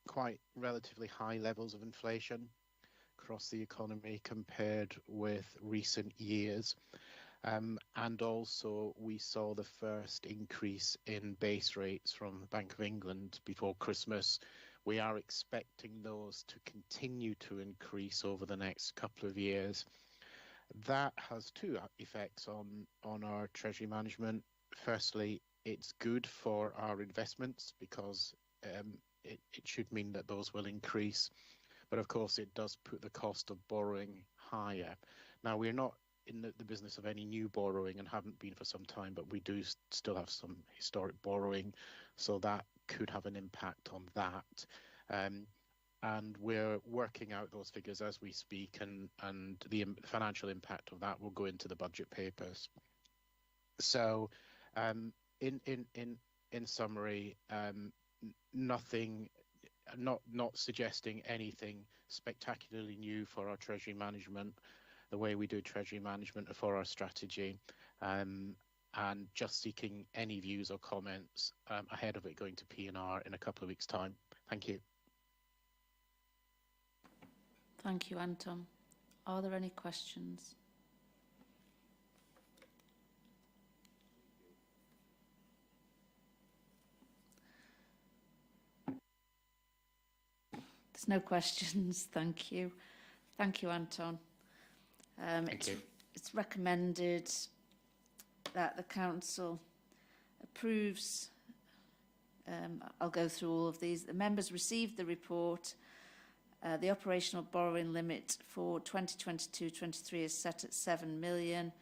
S10: quite relatively high levels of inflation across the economy compared with recent years. And also we saw the first increase in base rates from the Bank of England before Christmas. We are expecting those to continue to increase over the next couple of years. That has two effects on our Treasury management. Firstly, it's good for our investments because it should mean that those will increase. But of course, it does put the cost of borrowing higher. Now, we're not in the business of any new borrowing and haven't been for some time, but we do still have some historic borrowing. So that could have an impact on that. And we're working out those figures as we speak, and the financial impact of that will go into the budget papers. So, in summary, nothing, not suggesting anything spectacularly new for our Treasury management, the way we do Treasury management for our strategy, and just seeking any views or comments ahead of it going to P&R in a couple of weeks' time. Thank you.
S1: Thank you, Anton. Are there any questions? There's no questions. Thank you. Thank you, Anton.
S10: Thank you.
S1: It's recommended that the council approves. I'll go through all of these. The members received the report. The operational borrowing limit for 2022-23 is set at 7 million.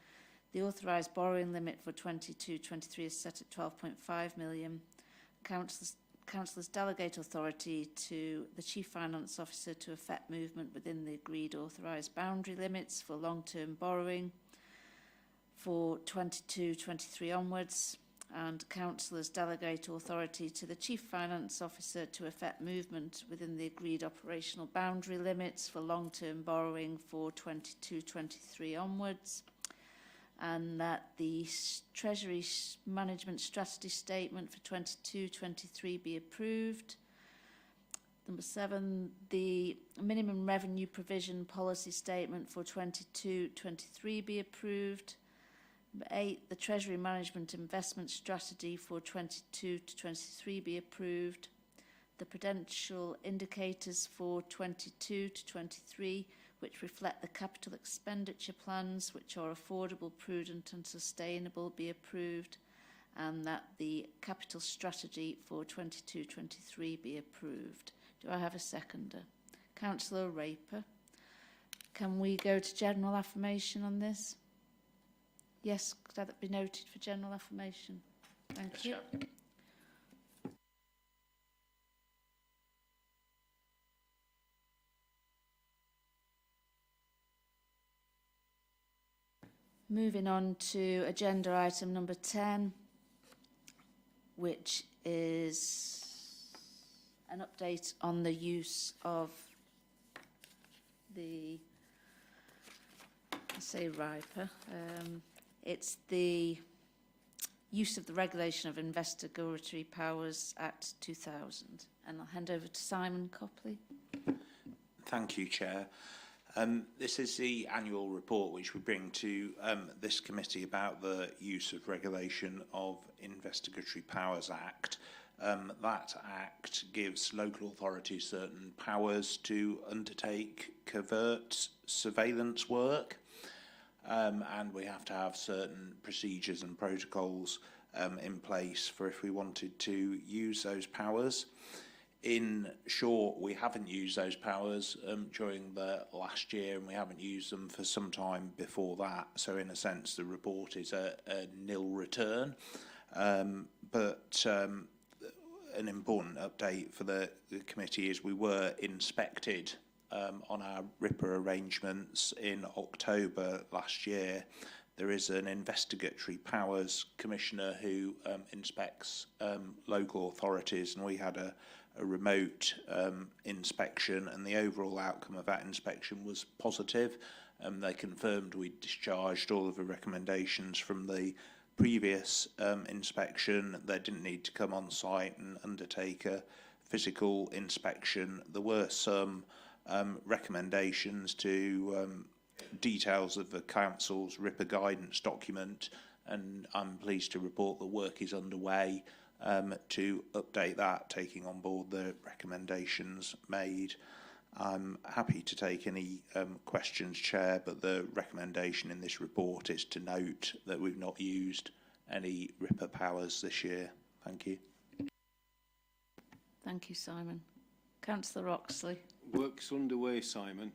S1: The authorised borrowing limit for 22-23 is set at 12.5 million. Councillors delegate authority to the Chief Finance Officer to effect movement within the agreed authorised boundary limits for long-term borrowing for 22-23 onwards, and councillors delegate authority to the Chief Finance Officer to effect movement within the agreed operational boundary limits for long-term borrowing for 22-23 onwards, and that the Treasury Management Strategy Statement for 22-23 be approved. Number 7, the Minimum Revenue Provision Policy Statement for 22-23 be approved. Number 8, the Treasury Management Investment Strategy for 22-23 be approved. The Prudential Indicators for 22-23, which reflect the capital expenditure plans, which are affordable, prudent and sustainable, be approved, and that the capital strategy for 22-23 be approved. Do I have a seconder? Councillor Raper. Can we go to general affirmation on this? Yes, could that be noted for general affirmation? Thank you. Moving on to agenda item number 10, which is an update on the use of the I say Riper. It's the use of the Regulation of Investigatory Powers Act 2000. And I'll hand over to Simon Copley.
S11: Thank you, Chair. This is the annual report which we bring to this committee about the use of Regulation of Investigatory Powers Act. That Act gives local authorities certain powers to undertake covert surveillance work, and we have to have certain procedures and protocols in place for if we wanted to use those powers. In short, we haven't used those powers during the last year, and we haven't used them for some time before that. So in a sense, the report is a nil return. But an important update for the committee is we were inspected on our RIPA arrangements in October last year. There is an investigatory powers commissioner who inspects local authorities, and we had a remote inspection, and the overall outcome of that inspection was positive. They confirmed we discharged all of the recommendations from the previous inspection. They didn't need to come on site and undertake a physical inspection. There were some recommendations to details of the Council's RIPA guidance document, and I'm pleased to report the work is underway to update that, taking on board the recommendations made. I'm happy to take any questions, Chair, but the recommendation in this report is to note that we've not used any RIPA powers this year. Thank you.
S1: Thank you, Simon. Councillor Oxley.
S6: Work's underway, Simon.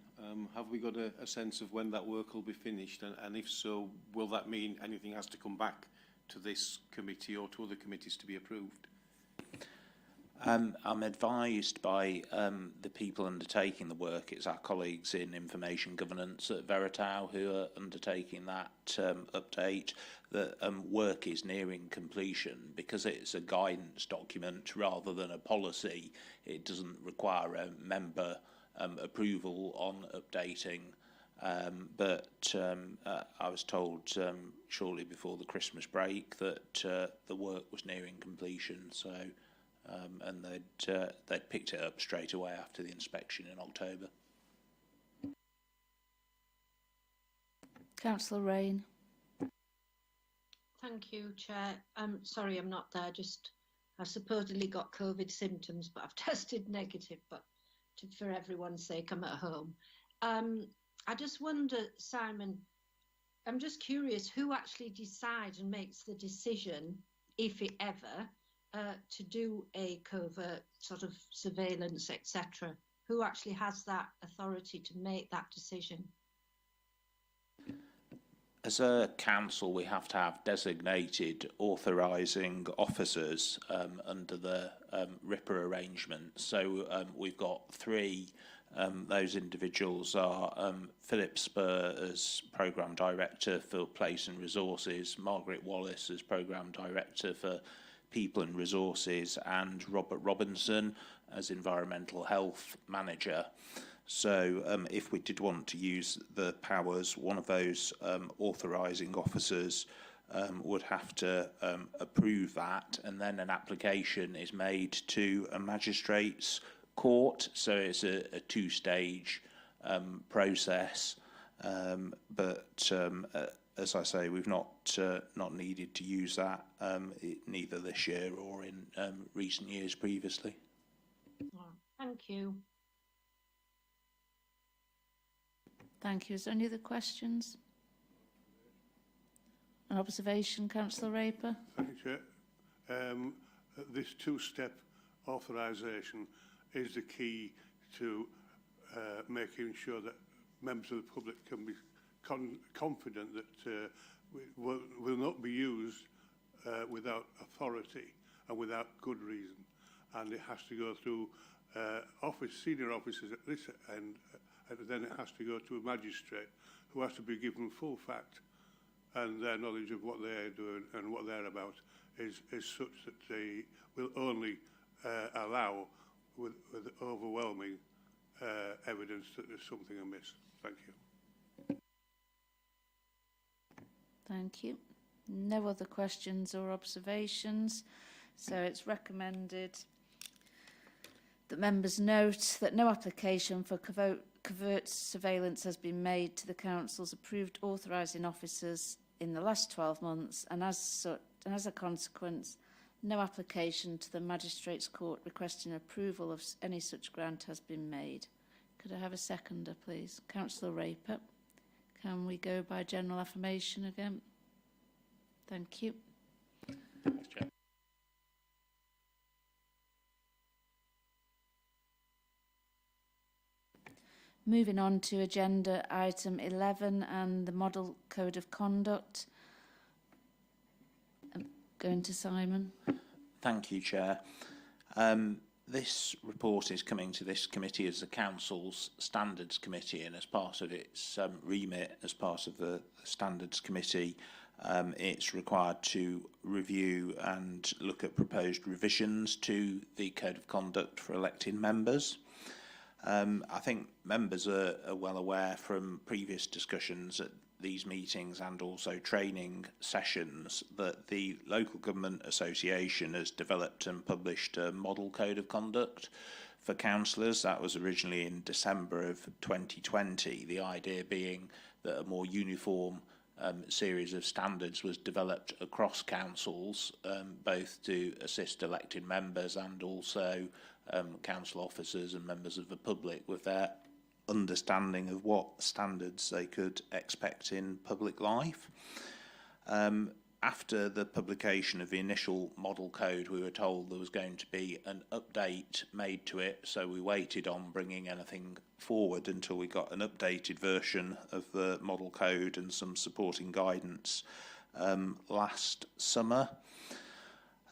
S6: Have we got a sense of when that work will be finished? And if so, will that mean anything has to come back to this committee or to other committees to be approved?
S11: I'm advised by the people undertaking the work, it's our colleagues in information governance at Veritao who are undertaking that update, that work is nearing completion. Because it's a guidance document rather than a policy, it doesn't require a member approval on updating. But I was told shortly before the Christmas break that the work was nearing completion, so and they'd picked it up straight away after the inspection in October.
S1: Councillor Rain.
S12: Thank you, Chair. Sorry, I'm not there. I've supposedly got COVID symptoms, but I've tested negative. But for everyone's sake, I'm at home. I just wonder, Simon, I'm just curious who actually decides and makes the decision, if it ever, to do a covert sort of surveillance, etc. Who actually has that authority to make that decision?
S11: As a council, we have to have designated authorising officers under the RIPA arrangement. So we've got three. Those individuals are Philip Spur as Programme Director for Place and Resources, Margaret Wallace as Programme Director for People and Resources, and Robert Robinson as Environmental Health Manager. So if we did want to use the powers, one of those authorising officers would have to approve that, and then an application is made to a magistrate's court. So it's a two-stage process, but as I say, we've not needed to use that neither this year or in recent years previously.
S12: Thank you.
S1: Thank you. Is there any other questions? An observation, Councillor Raper?
S7: Thank you, Chair. This two-step authorisation is the key to making sure that members of the public can be confident that will not be used without authority and without good reason. And it has to go through senior officers at this end, and then it has to go to a magistrate who has to be given full fact, and their knowledge of what they're doing and what they're about is such that they will only allow with overwhelming evidence that there's something amiss. Thank you.
S1: Thank you. No other questions or observations. So it's recommended that members note that no application for covert surveillance has been made to the Council's approved authorising officers in the last 12 months, and as a consequence, no application to the Magistrates' Court requesting approval of any such grant has been made. Could I have a seconder, please? Councillor Raper. Can we go by general affirmation again? Thank you.
S9: Thanks, Chair.
S1: Moving on to agenda item 11 and the Model Code of Conduct. I'm going to Simon.
S11: Thank you, Chair. This report is coming to this committee as the Council's Standards Committee, and as part of its remit, as part of the Standards Committee, it's required to review and look at proposed revisions to the Code of Conduct for elected members. I think members are well aware from previous discussions at these meetings and also training sessions that the Local Government Association has developed and published a model code of conduct for councillors. That was originally in December of 2020, the idea being that a more uniform series of standards was developed across councils, both to assist elected members and also council officers and members of the public with their understanding of what standards they could expect in public life. After the publication of the initial model code, we were told there was going to be an update made to it, so we waited on bringing anything forward until we got an updated version of the model code and some supporting guidance last summer.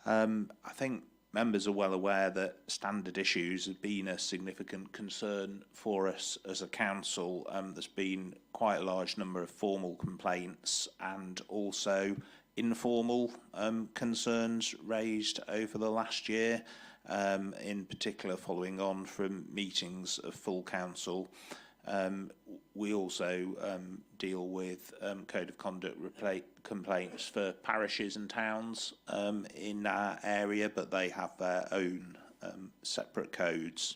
S11: I think members are well aware that standard issues have been a significant concern for us as a council. There's been quite a large number of formal complaints and also informal concerns raised over the last year, in particular following on from meetings of full council. We also deal with code of conduct complaints for parishes and towns in our area, but they have their own separate codes.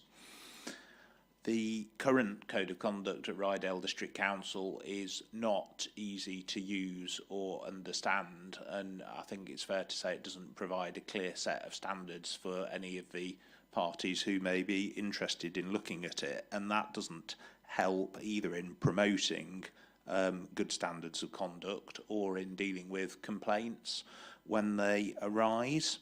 S11: The current code of conduct at Rydell District Council is not easy to use or understand, and I think it's fair to say it doesn't provide a clear set of standards for any of the parties who may be interested in looking at it, and that doesn't help either in promoting good standards of conduct or in dealing with complaints when they arise.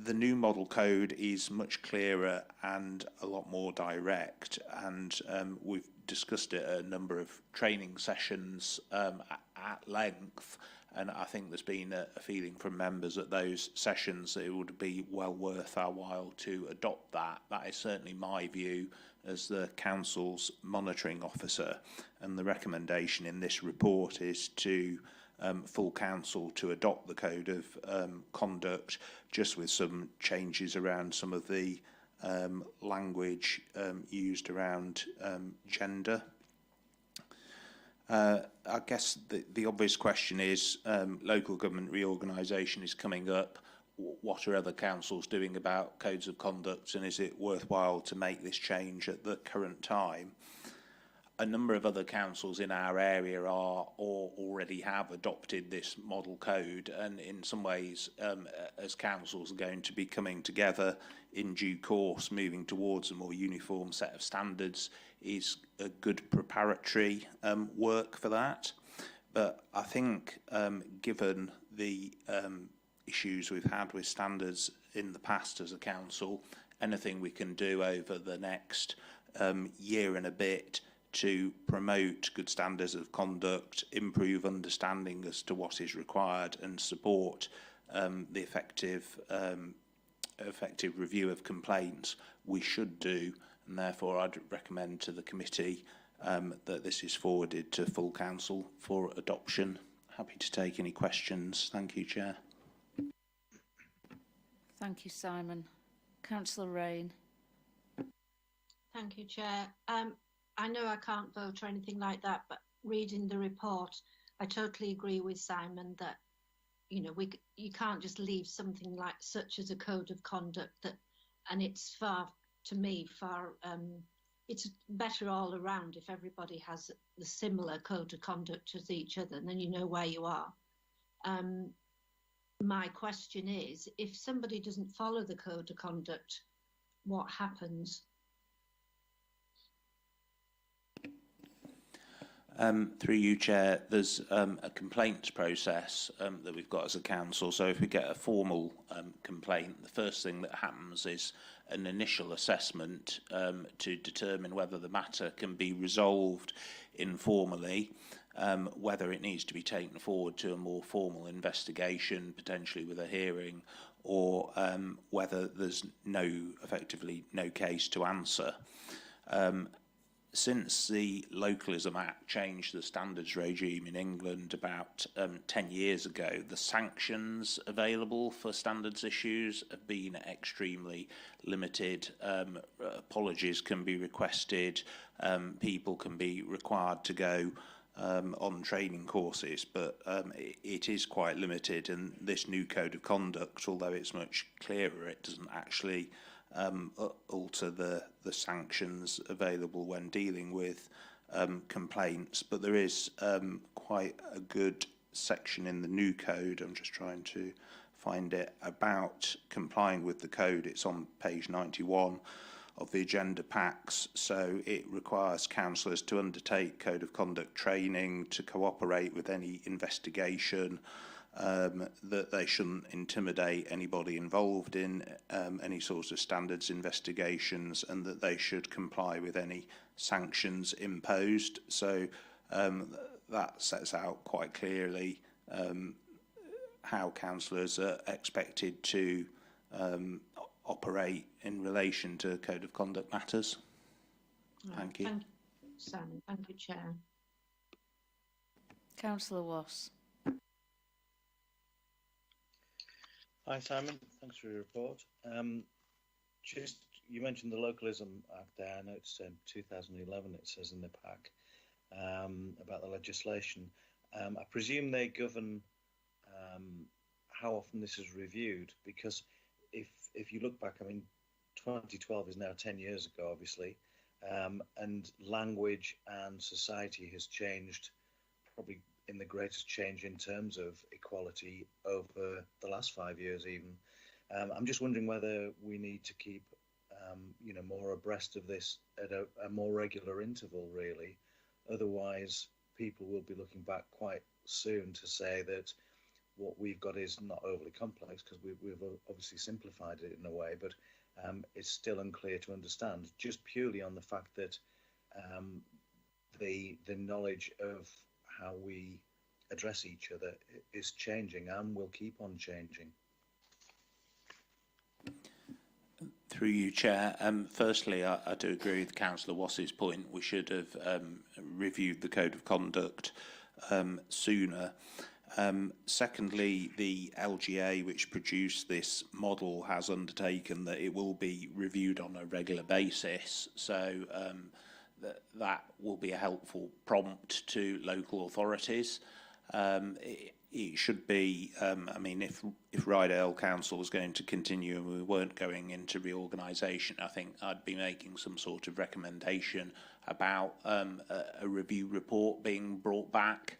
S11: The new model code is much clearer and a lot more direct, and we've discussed it at a number of training sessions at length, and I think there's been a feeling from members at those sessions that it would be well worth our while to adopt that. That is certainly my view as the council's monitoring officer, and the recommendation in this report is to full council to adopt the code of conduct, just with some changes around some of the language used around gender. I guess the obvious question is, local government reorganisation is coming up. What are other councils doing about codes of conduct, and is it worthwhile to make this change at the current time? A number of other councils in our area are or already have adopted this model code, and in some ways, as councils are going to be coming together in due course, moving towards a more uniform set of standards is a good preparatory work for that. But I think given the issues we've had with standards in the past as a council, anything we can do over the next year and a bit to promote good standards of conduct, improve understanding as to what is required, and support the effective review of complaints, we should do, and therefore I'd recommend to the committee that this is forwarded to full council for adoption. Happy to take any questions. Thank you, Chair.
S1: Thank you, Simon. Councillor Rain.
S12: Thank you, Chair. I know I can't vote or anything like that, but reading the report, I totally agree with Simon that, you know, you can't just leave something like such as a code of conduct that, and it's it's better all around if everybody has the similar code of conduct as each other, and then you know where you are. My question is, if somebody doesn't follow the code of conduct, what happens?
S11: Through you, Chair, there's a complaints process that we've got as a council. So if we get a formal complaint, the first thing that happens is an initial assessment to determine whether the matter can be resolved informally, whether it needs to be taken forward to a more formal investigation, potentially with a hearing, or whether there's effectively no case to answer. Since the Localism Act changed the standards regime in England about 10 years ago, the sanctions available for standards issues have been extremely limited. Apologies can be requested, people can be required to go on training courses, but it is quite limited, and this new code of conduct, although it's much clearer, it doesn't actually alter the sanctions available when dealing with complaints. But there is quite a good section in the new code, I'm just trying to find it, about complying with the code. It's on page 91 of the agenda packs. So it requires councillors to undertake code of conduct training, to cooperate with any investigation, that they shouldn't intimidate anybody involved in any sorts of standards investigations, and that they should comply with any sanctions imposed. So that sets out quite clearly how councillors are expected to operate in relation to code of conduct matters. Thank you.
S12: Thank you, Simon. Thank you, Chair.
S1: Councillor Wass.
S2: Hi, Simon. Thanks for your report. You mentioned the Localism Act there. I know it's 2011, it says in the pack, about the legislation. I presume they govern how often this is reviewed, because if you look back, I mean, 2012 is now 10 years ago, obviously, and language and society has changed, probably in the greatest change in terms of equality over the last 5 years even. I'm just wondering whether we need to keep more abreast of this at a more regular interval, really. Otherwise, people will be looking back quite soon to say that what we've got is not overly complex, because we've obviously simplified it in a way, but it's still unclear to understand, just purely on the fact that the knowledge of how we address each other is changing and will keep on changing.
S11: Through you, Chair. Firstly, I do agree with Councillor Wass's point. We should have reviewed the Code of Conduct sooner. Secondly, the LGA, which produced this model, has undertaken that it will be reviewed on a regular basis. So that will be a helpful prompt to local authorities. It should be, I mean, if Rydell Council was going to continue and we weren't going into reorganisation, I think I'd be making some sort of recommendation about a review report being brought back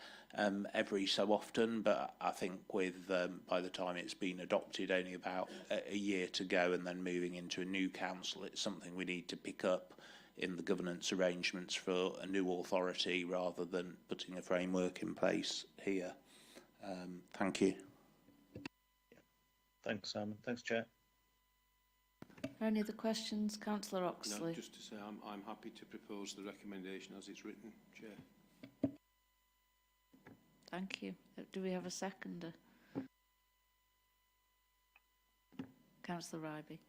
S11: every so often. But I think with by the time it's been adopted, only about a year to go, and then moving into a new council, it's something we need to pick up in the governance arrangements for a new authority rather than putting a framework in place here. Thank you.
S2: Thanks, Simon. Thanks, Chair.
S1: Any other questions? Councillor Oxley.
S6: No, just to say I'm happy to propose the recommendation as it's written, Chair.
S1: Thank you. Do we have a seconder? Councillor Ryby.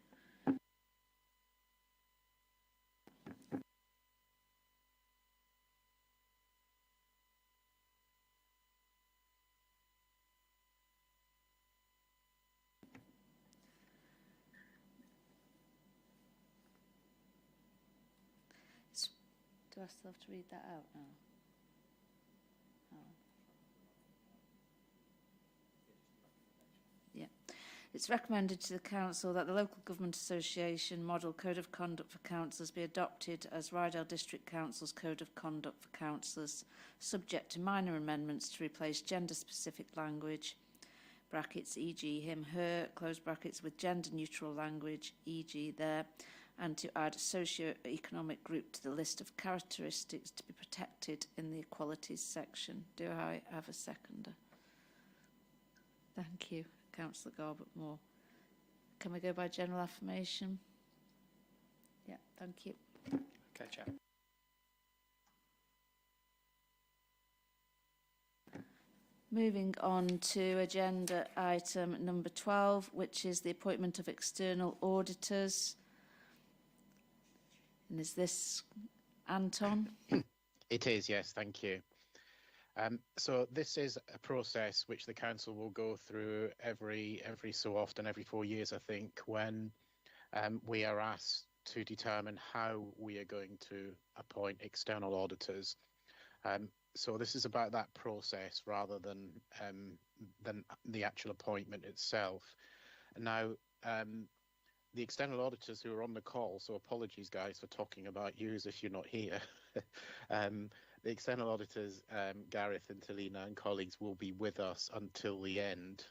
S1: Do I still have to read that out now? Oh. It's recommended to the Council that the Local Government Association Model Code of Conduct for Councillors be adopted as Rydell District Council's Code of Conduct for Councillors, subject to minor amendments to replace gender-specific language, brackets, e.g. him, her, close brackets, with gender-neutral language, e.g. there, and to add a socio-economic group to the list of characteristics to be protected in the Equalities section. Do I have a seconder? Thank you. Councillor Garbett-Moore. Can we go by general affirmation? Yeah, thank you.
S9: Okay, Chair.
S1: Moving on to agenda item number 12, which is the appointment of external auditors. And is this Anton?
S10: It is, yes, thank you. So this is a process which the council will go through every so often, every 4 years, I think, when we are asked to determine how we are going to appoint external auditors. So this is about that process rather than the actual appointment itself. Now, the external auditors who are on the call, so apologies guys for talking about yous if you're not here. The external auditors, Gareth and Talina and colleagues, will be with us until the end,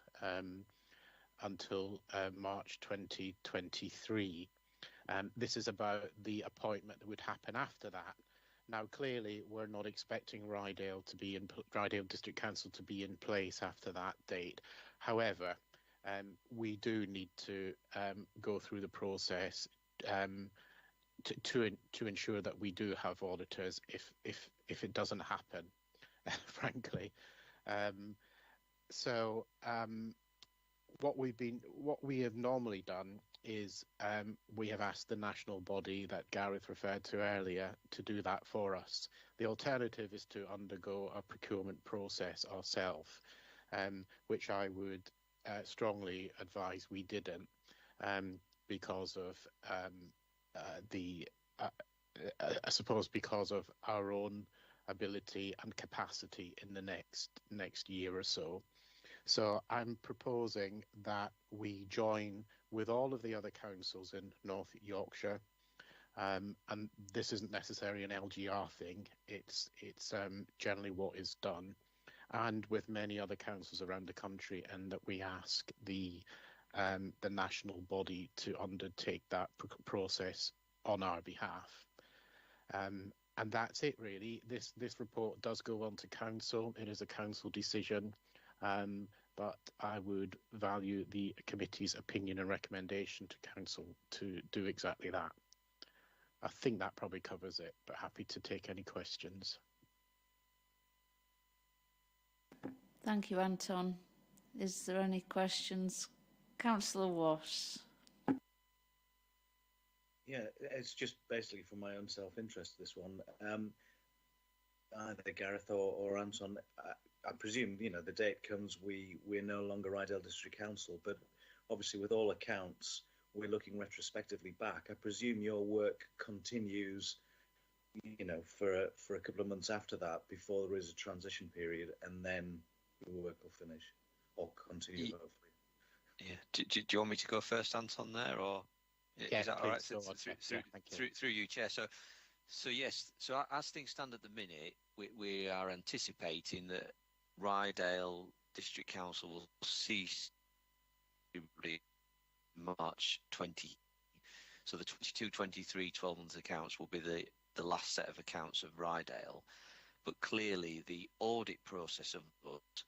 S10: until March 2023. This is about the appointment that would happen after that. Now, clearly, we're not expecting Rydell District Council to be in place after that date. However, we do need to go through the process to ensure that we do have auditors if it doesn't happen, frankly. What we have normally done is we have asked the national body that Gareth referred to earlier to do that for us. The alternative is to undergo a procurement process ourselves, which I would strongly advise we didn't, because of I suppose because of our own ability and capacity in the next year or so. So I'm proposing that we join with all of the other councils in North Yorkshire, and this isn't necessarily an LGR thing. It's generally what is done, and with many other councils around the country, and that we ask the national body to undertake that process on our behalf. And that's it really. This report does go on to council. It is a council decision, but I would value the committee's opinion and recommendation to council to do exactly that. I think that probably covers it, but happy to take any questions.
S1: Thank you, Anton. Is there any questions? Councillor Wass.
S2: Yeah, it's just basically for my own self-interest, this one. Either Gareth or Anton, I presume, the date comes, we're no longer Rydell District Council, but obviously with all accounts, we're looking retrospectively back. I presume your work continues, for a couple of months after that, before there is a transition period, and then your work will finish, or continue, hopefully.
S8: Yeah. Do you want me to go first, Anton, there, or is that all right? Through you, Chair. So yes. So as things stand at the minute, we are anticipating that Rydell District Council will cease March 20. So the 22-23 12-month accounts will be the last set of accounts of Rydell. But clearly, the audit process of it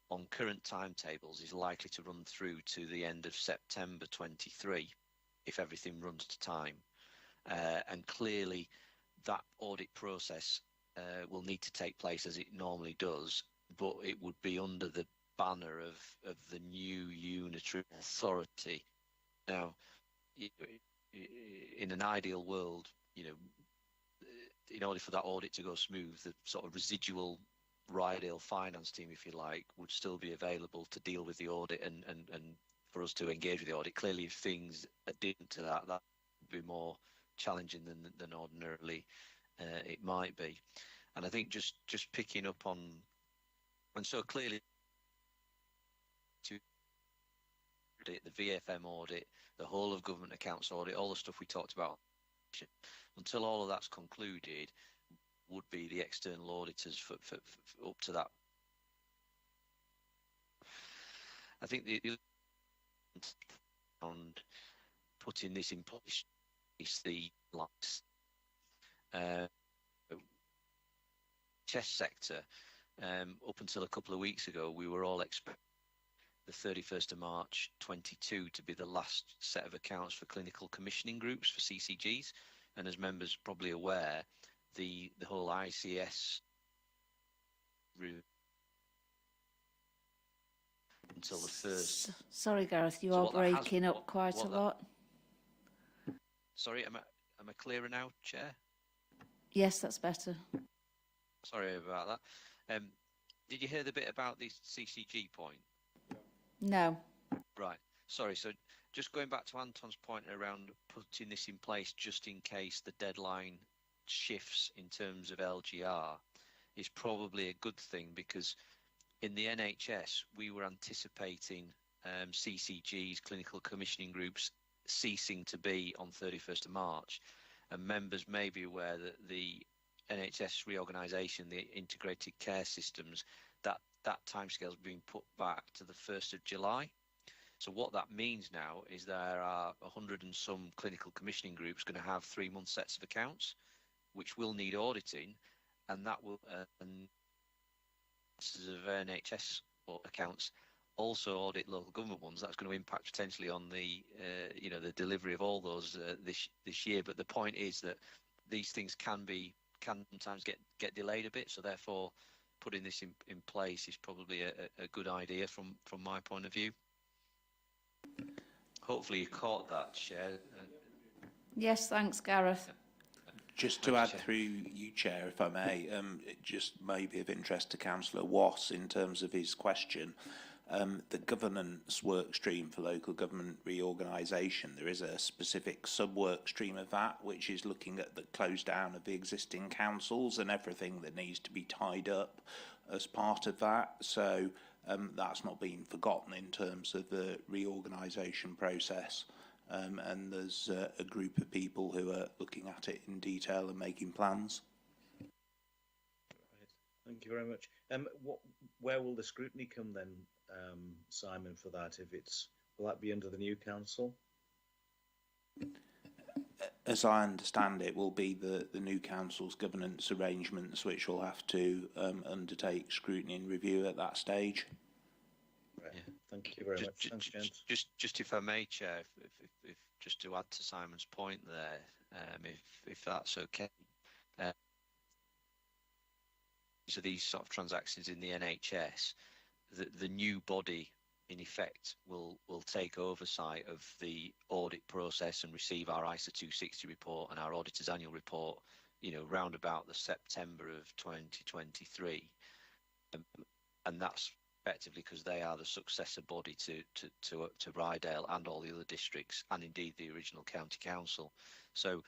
S8: on current timetables is likely to run through to the end of September 23, if everything runs to time. And clearly, that audit process will need to take place as it normally does, but it would be under the banner of the new unitary authority. Now, in an ideal world, in order for that audit to go smooth, the sort of residual Rydell finance team, if you like, would still be available to deal with the audit and for us to engage with the audit. Clearly, if things are different to that would be more challenging than ordinarily it might be. And I think just picking up on, and so clearly audit, the VFM audit, the whole of government accounts audit, all the stuff we talked about. Until all of that's concluded, would be the external auditors for up to that. I think the on putting this in place is the chess sector. Up until a couple of weeks ago, we were all expecting the 31st of March 22 to be the last set of accounts for clinical commissioning groups for CCGs. And as members probably aware, the whole ICS until the first.
S1: Sorry, Gareth, you are breaking up quite a lot.
S8: Sorry, am I clearer now, Chair?
S1: Yes, that's better.
S8: Sorry about that. Did you hear the bit about the CCG point?
S1: No.
S8: Right. Sorry. So just going back to Anton's point around putting this in place just in case the deadline shifts in terms of LGR is probably a good thing, because in the NHS we were anticipating CCGs, clinical commissioning groups, ceasing to be on 31st of March, and members may be aware that the NHS reorganisation, the integrated care systems, that timescale has been put back to the 1st of July. So what that means now is there are 100 and some clinical commissioning groups going to have 3-month sets of accounts, which will need auditing, and that will and of NHS accounts also audit local government ones. That's going to impact potentially on the the delivery of all those this year. But the point is that these things can sometimes get delayed a bit. So therefore, putting this in place is probably a good idea from my point of view. Hopefully you caught that, Chair.
S1: Yes, thanks, Gareth.
S11: Just to add through you, Chair, if I may, it just may be of interest to Councillor Wass in terms of his question. The governance work stream for local government reorganisation, there is a specific sub-work stream of that, which is looking at the close down of the existing councils and everything that needs to be tied up as part of that. So that's not being forgotten in terms of the reorganisation process. And there's a group of people who are looking at it in detail and making plans.
S2: Right. Thank you very much. Where will the scrutiny come then, Simon, for that? Will that be under the new council?
S11: As I understand it, will be the new council's governance arrangements, which will have to undertake scrutiny and review at that stage.
S2: Right. Yeah. Thank you very much. Thanks, James.
S8: Just if I may, Chair, if just to add to Simon's point there, if that's okay. So these sort of transactions in the NHS, the new body in effect will take oversight of the audit process and receive our ISA 260 report and our auditor's annual report, round about the September of 2023, and that's effectively because they are the successor body to Rydell and all the other districts, and indeed the original county council. So,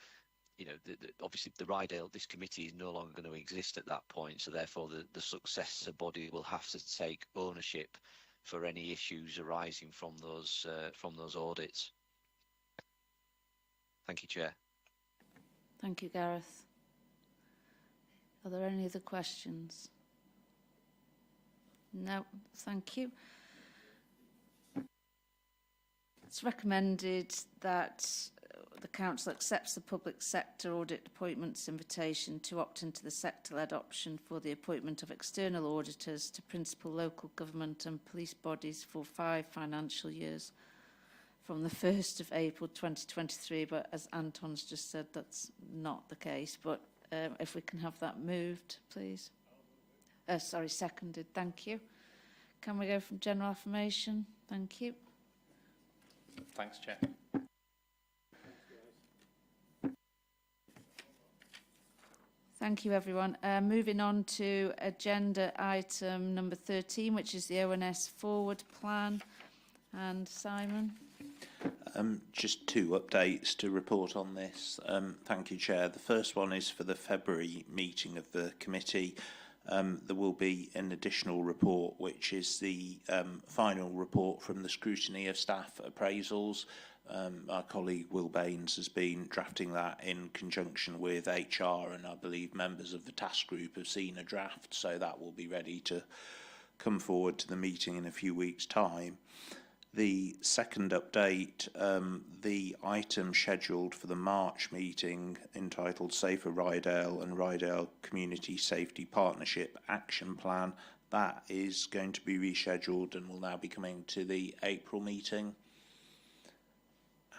S8: obviously the Rydell, this committee is no longer going to exist at that point. So therefore, the successor body will have to take ownership for any issues arising from those audits. Thank you, Chair.
S1: Thank you, Gareth. Are there any other questions? No, thank you. It's recommended that the Council accepts the public sector audit appointments invitation to opt into the sector-led option for the appointment of external auditors to principal local government and police bodies for 5 financial years from the 1st of April 2023. But as Anton's just said, that's not the case. But if we can have that moved, please. Seconded. Thank you. Can we go from general affirmation? Thank you.
S9: Thanks, Chair.
S1: Thank you, everyone. Moving on to agenda item number 13, which is the ONS forward plan. And Simon?
S11: Just 2 updates to report on this. Thank you, Chair. The first one is for the February meeting of the committee. there will be an additional report, which is the final report from the scrutiny of staff appraisals. Our colleague Will Baines has been drafting that in conjunction with HR, and I believe members of the task group have seen a draft, so that will be ready to come forward to the meeting in a few weeks' time. The second update, the item scheduled for the March meeting entitled Safer Rydell and Rydell Community Safety Partnership Action Plan, that is going to be rescheduled and will now be coming to the April meeting.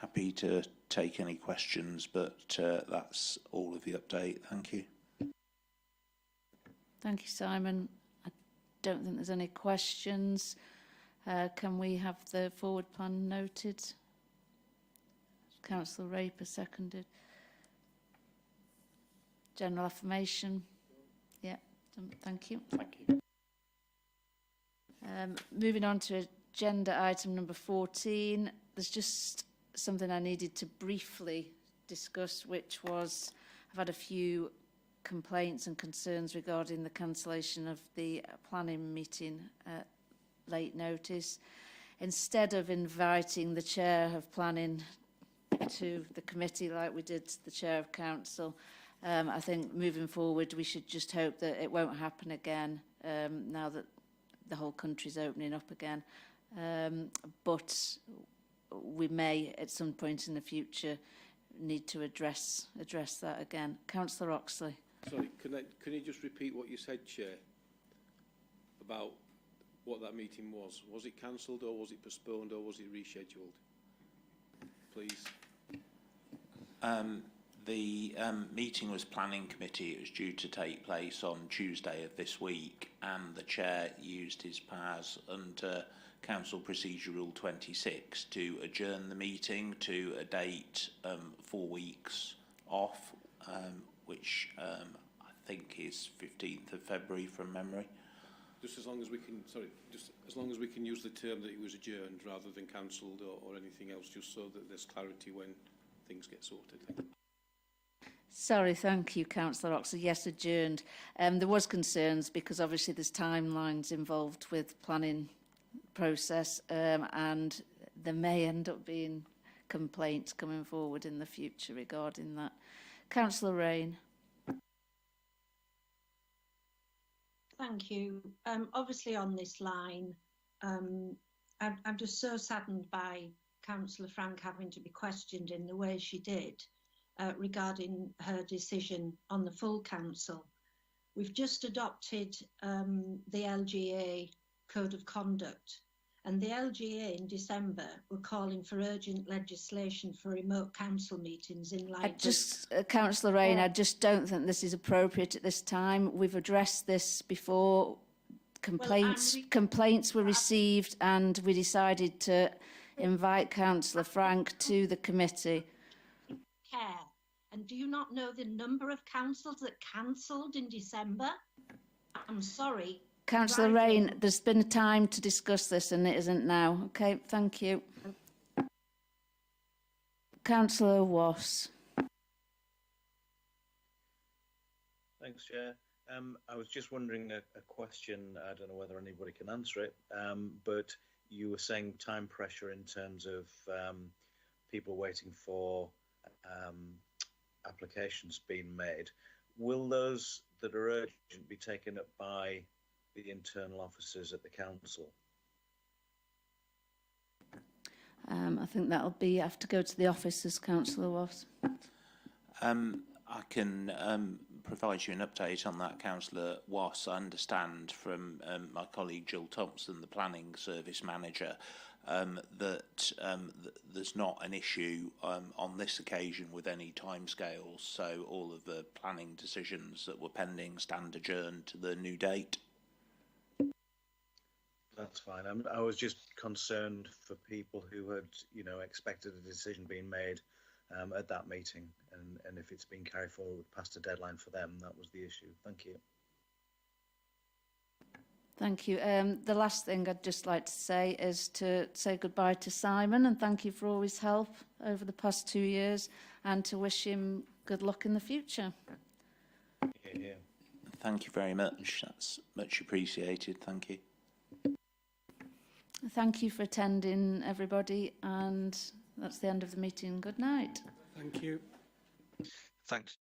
S11: Happy to take any questions, but that's all of the update. Thank you.
S1: Thank you, Simon. I don't think there's any questions. Can we have the forward plan noted? Councillor Raper seconded. General affirmation? Yeah, thank you.
S9: Thank you.
S1: Moving on to agenda item number 14, there's just something I needed to briefly discuss, which was I've had a few complaints and concerns regarding the cancellation of the planning meeting at late notice. Instead of inviting the chair of planning to the committee like we did the chair of council, I think moving forward we should just hope that it won't happen again now that the whole country's opening up again. But we may at some point in the future need to address that again. Councillor Oxley.
S6: Sorry, can you just repeat what you said, Chair, about what that meeting was? Was it cancelled, or was it postponed, or was it rescheduled? Please.
S11: The meeting was planning committee. It was due to take place on Tuesday of this week, and the chair used his powers under Council Procedure Rule 26 to adjourn the meeting to a date 4 weeks off, which I think is 15th of February from memory.
S6: Just as long as we can, just as long as we can use the term that it was adjourned rather than cancelled or anything else, just so that there's clarity when things get sorted. Thank you.
S1: Sorry, thank you, Councillor Oxley. Yes, adjourned. There was concerns because obviously there's timelines involved with planning process, and there may end up being complaints coming forward in the future regarding that. Councillor Rain.
S12: Thank you. Obviously on this line, I'm just so saddened by Councillor Frank having to be questioned in the way she did regarding her decision on the full council. We've just adopted the LGA Code of Conduct, and the LGA in December were calling for urgent legislation for remote council meetings in light of...
S1: Councillor Rain, I just don't think this is appropriate at this time. We've addressed this before. Complaints were received, and we decided to invite Councillor Frank to the committee.
S12: Care. And do you not know the number of councils that cancelled in December? I'm sorry.
S1: Councillor Rain, there's been a time to discuss this and it isn't now. Okay, thank you. Councillor Wass.
S2: Thanks, Chair. I was just wondering a question. I don't know whether anybody can answer it, but you were saying time pressure in terms of people waiting for applications being made. Will those that are urgent be taken up by the internal officers at the council?
S1: I think that'll be have to go to the officers, Councillor Wass.
S11: I can provide you an update on that, Councillor Wass. I understand from my colleague Jill Thompson, the Planning Service Manager, that there's not an issue on this occasion with any timescales, so all of the planning decisions that were pending stand adjourned to the new date.
S2: That's fine. I was just concerned for people who had, expected a decision being made at that meeting, and if it's been carried forward past a deadline for them, that was the issue. Thank you.
S1: Thank you. The last thing I'd just like to say is to say goodbye to Simon and thank you for all his help over the past 2 years, and to wish him good luck in the future.
S2: Yeah.
S11: Thank you very much. That's much appreciated. Thank you.
S1: Thank you for attending, everybody, and that's the end of the meeting. Good night.
S13: Thank you.
S8: Thanks.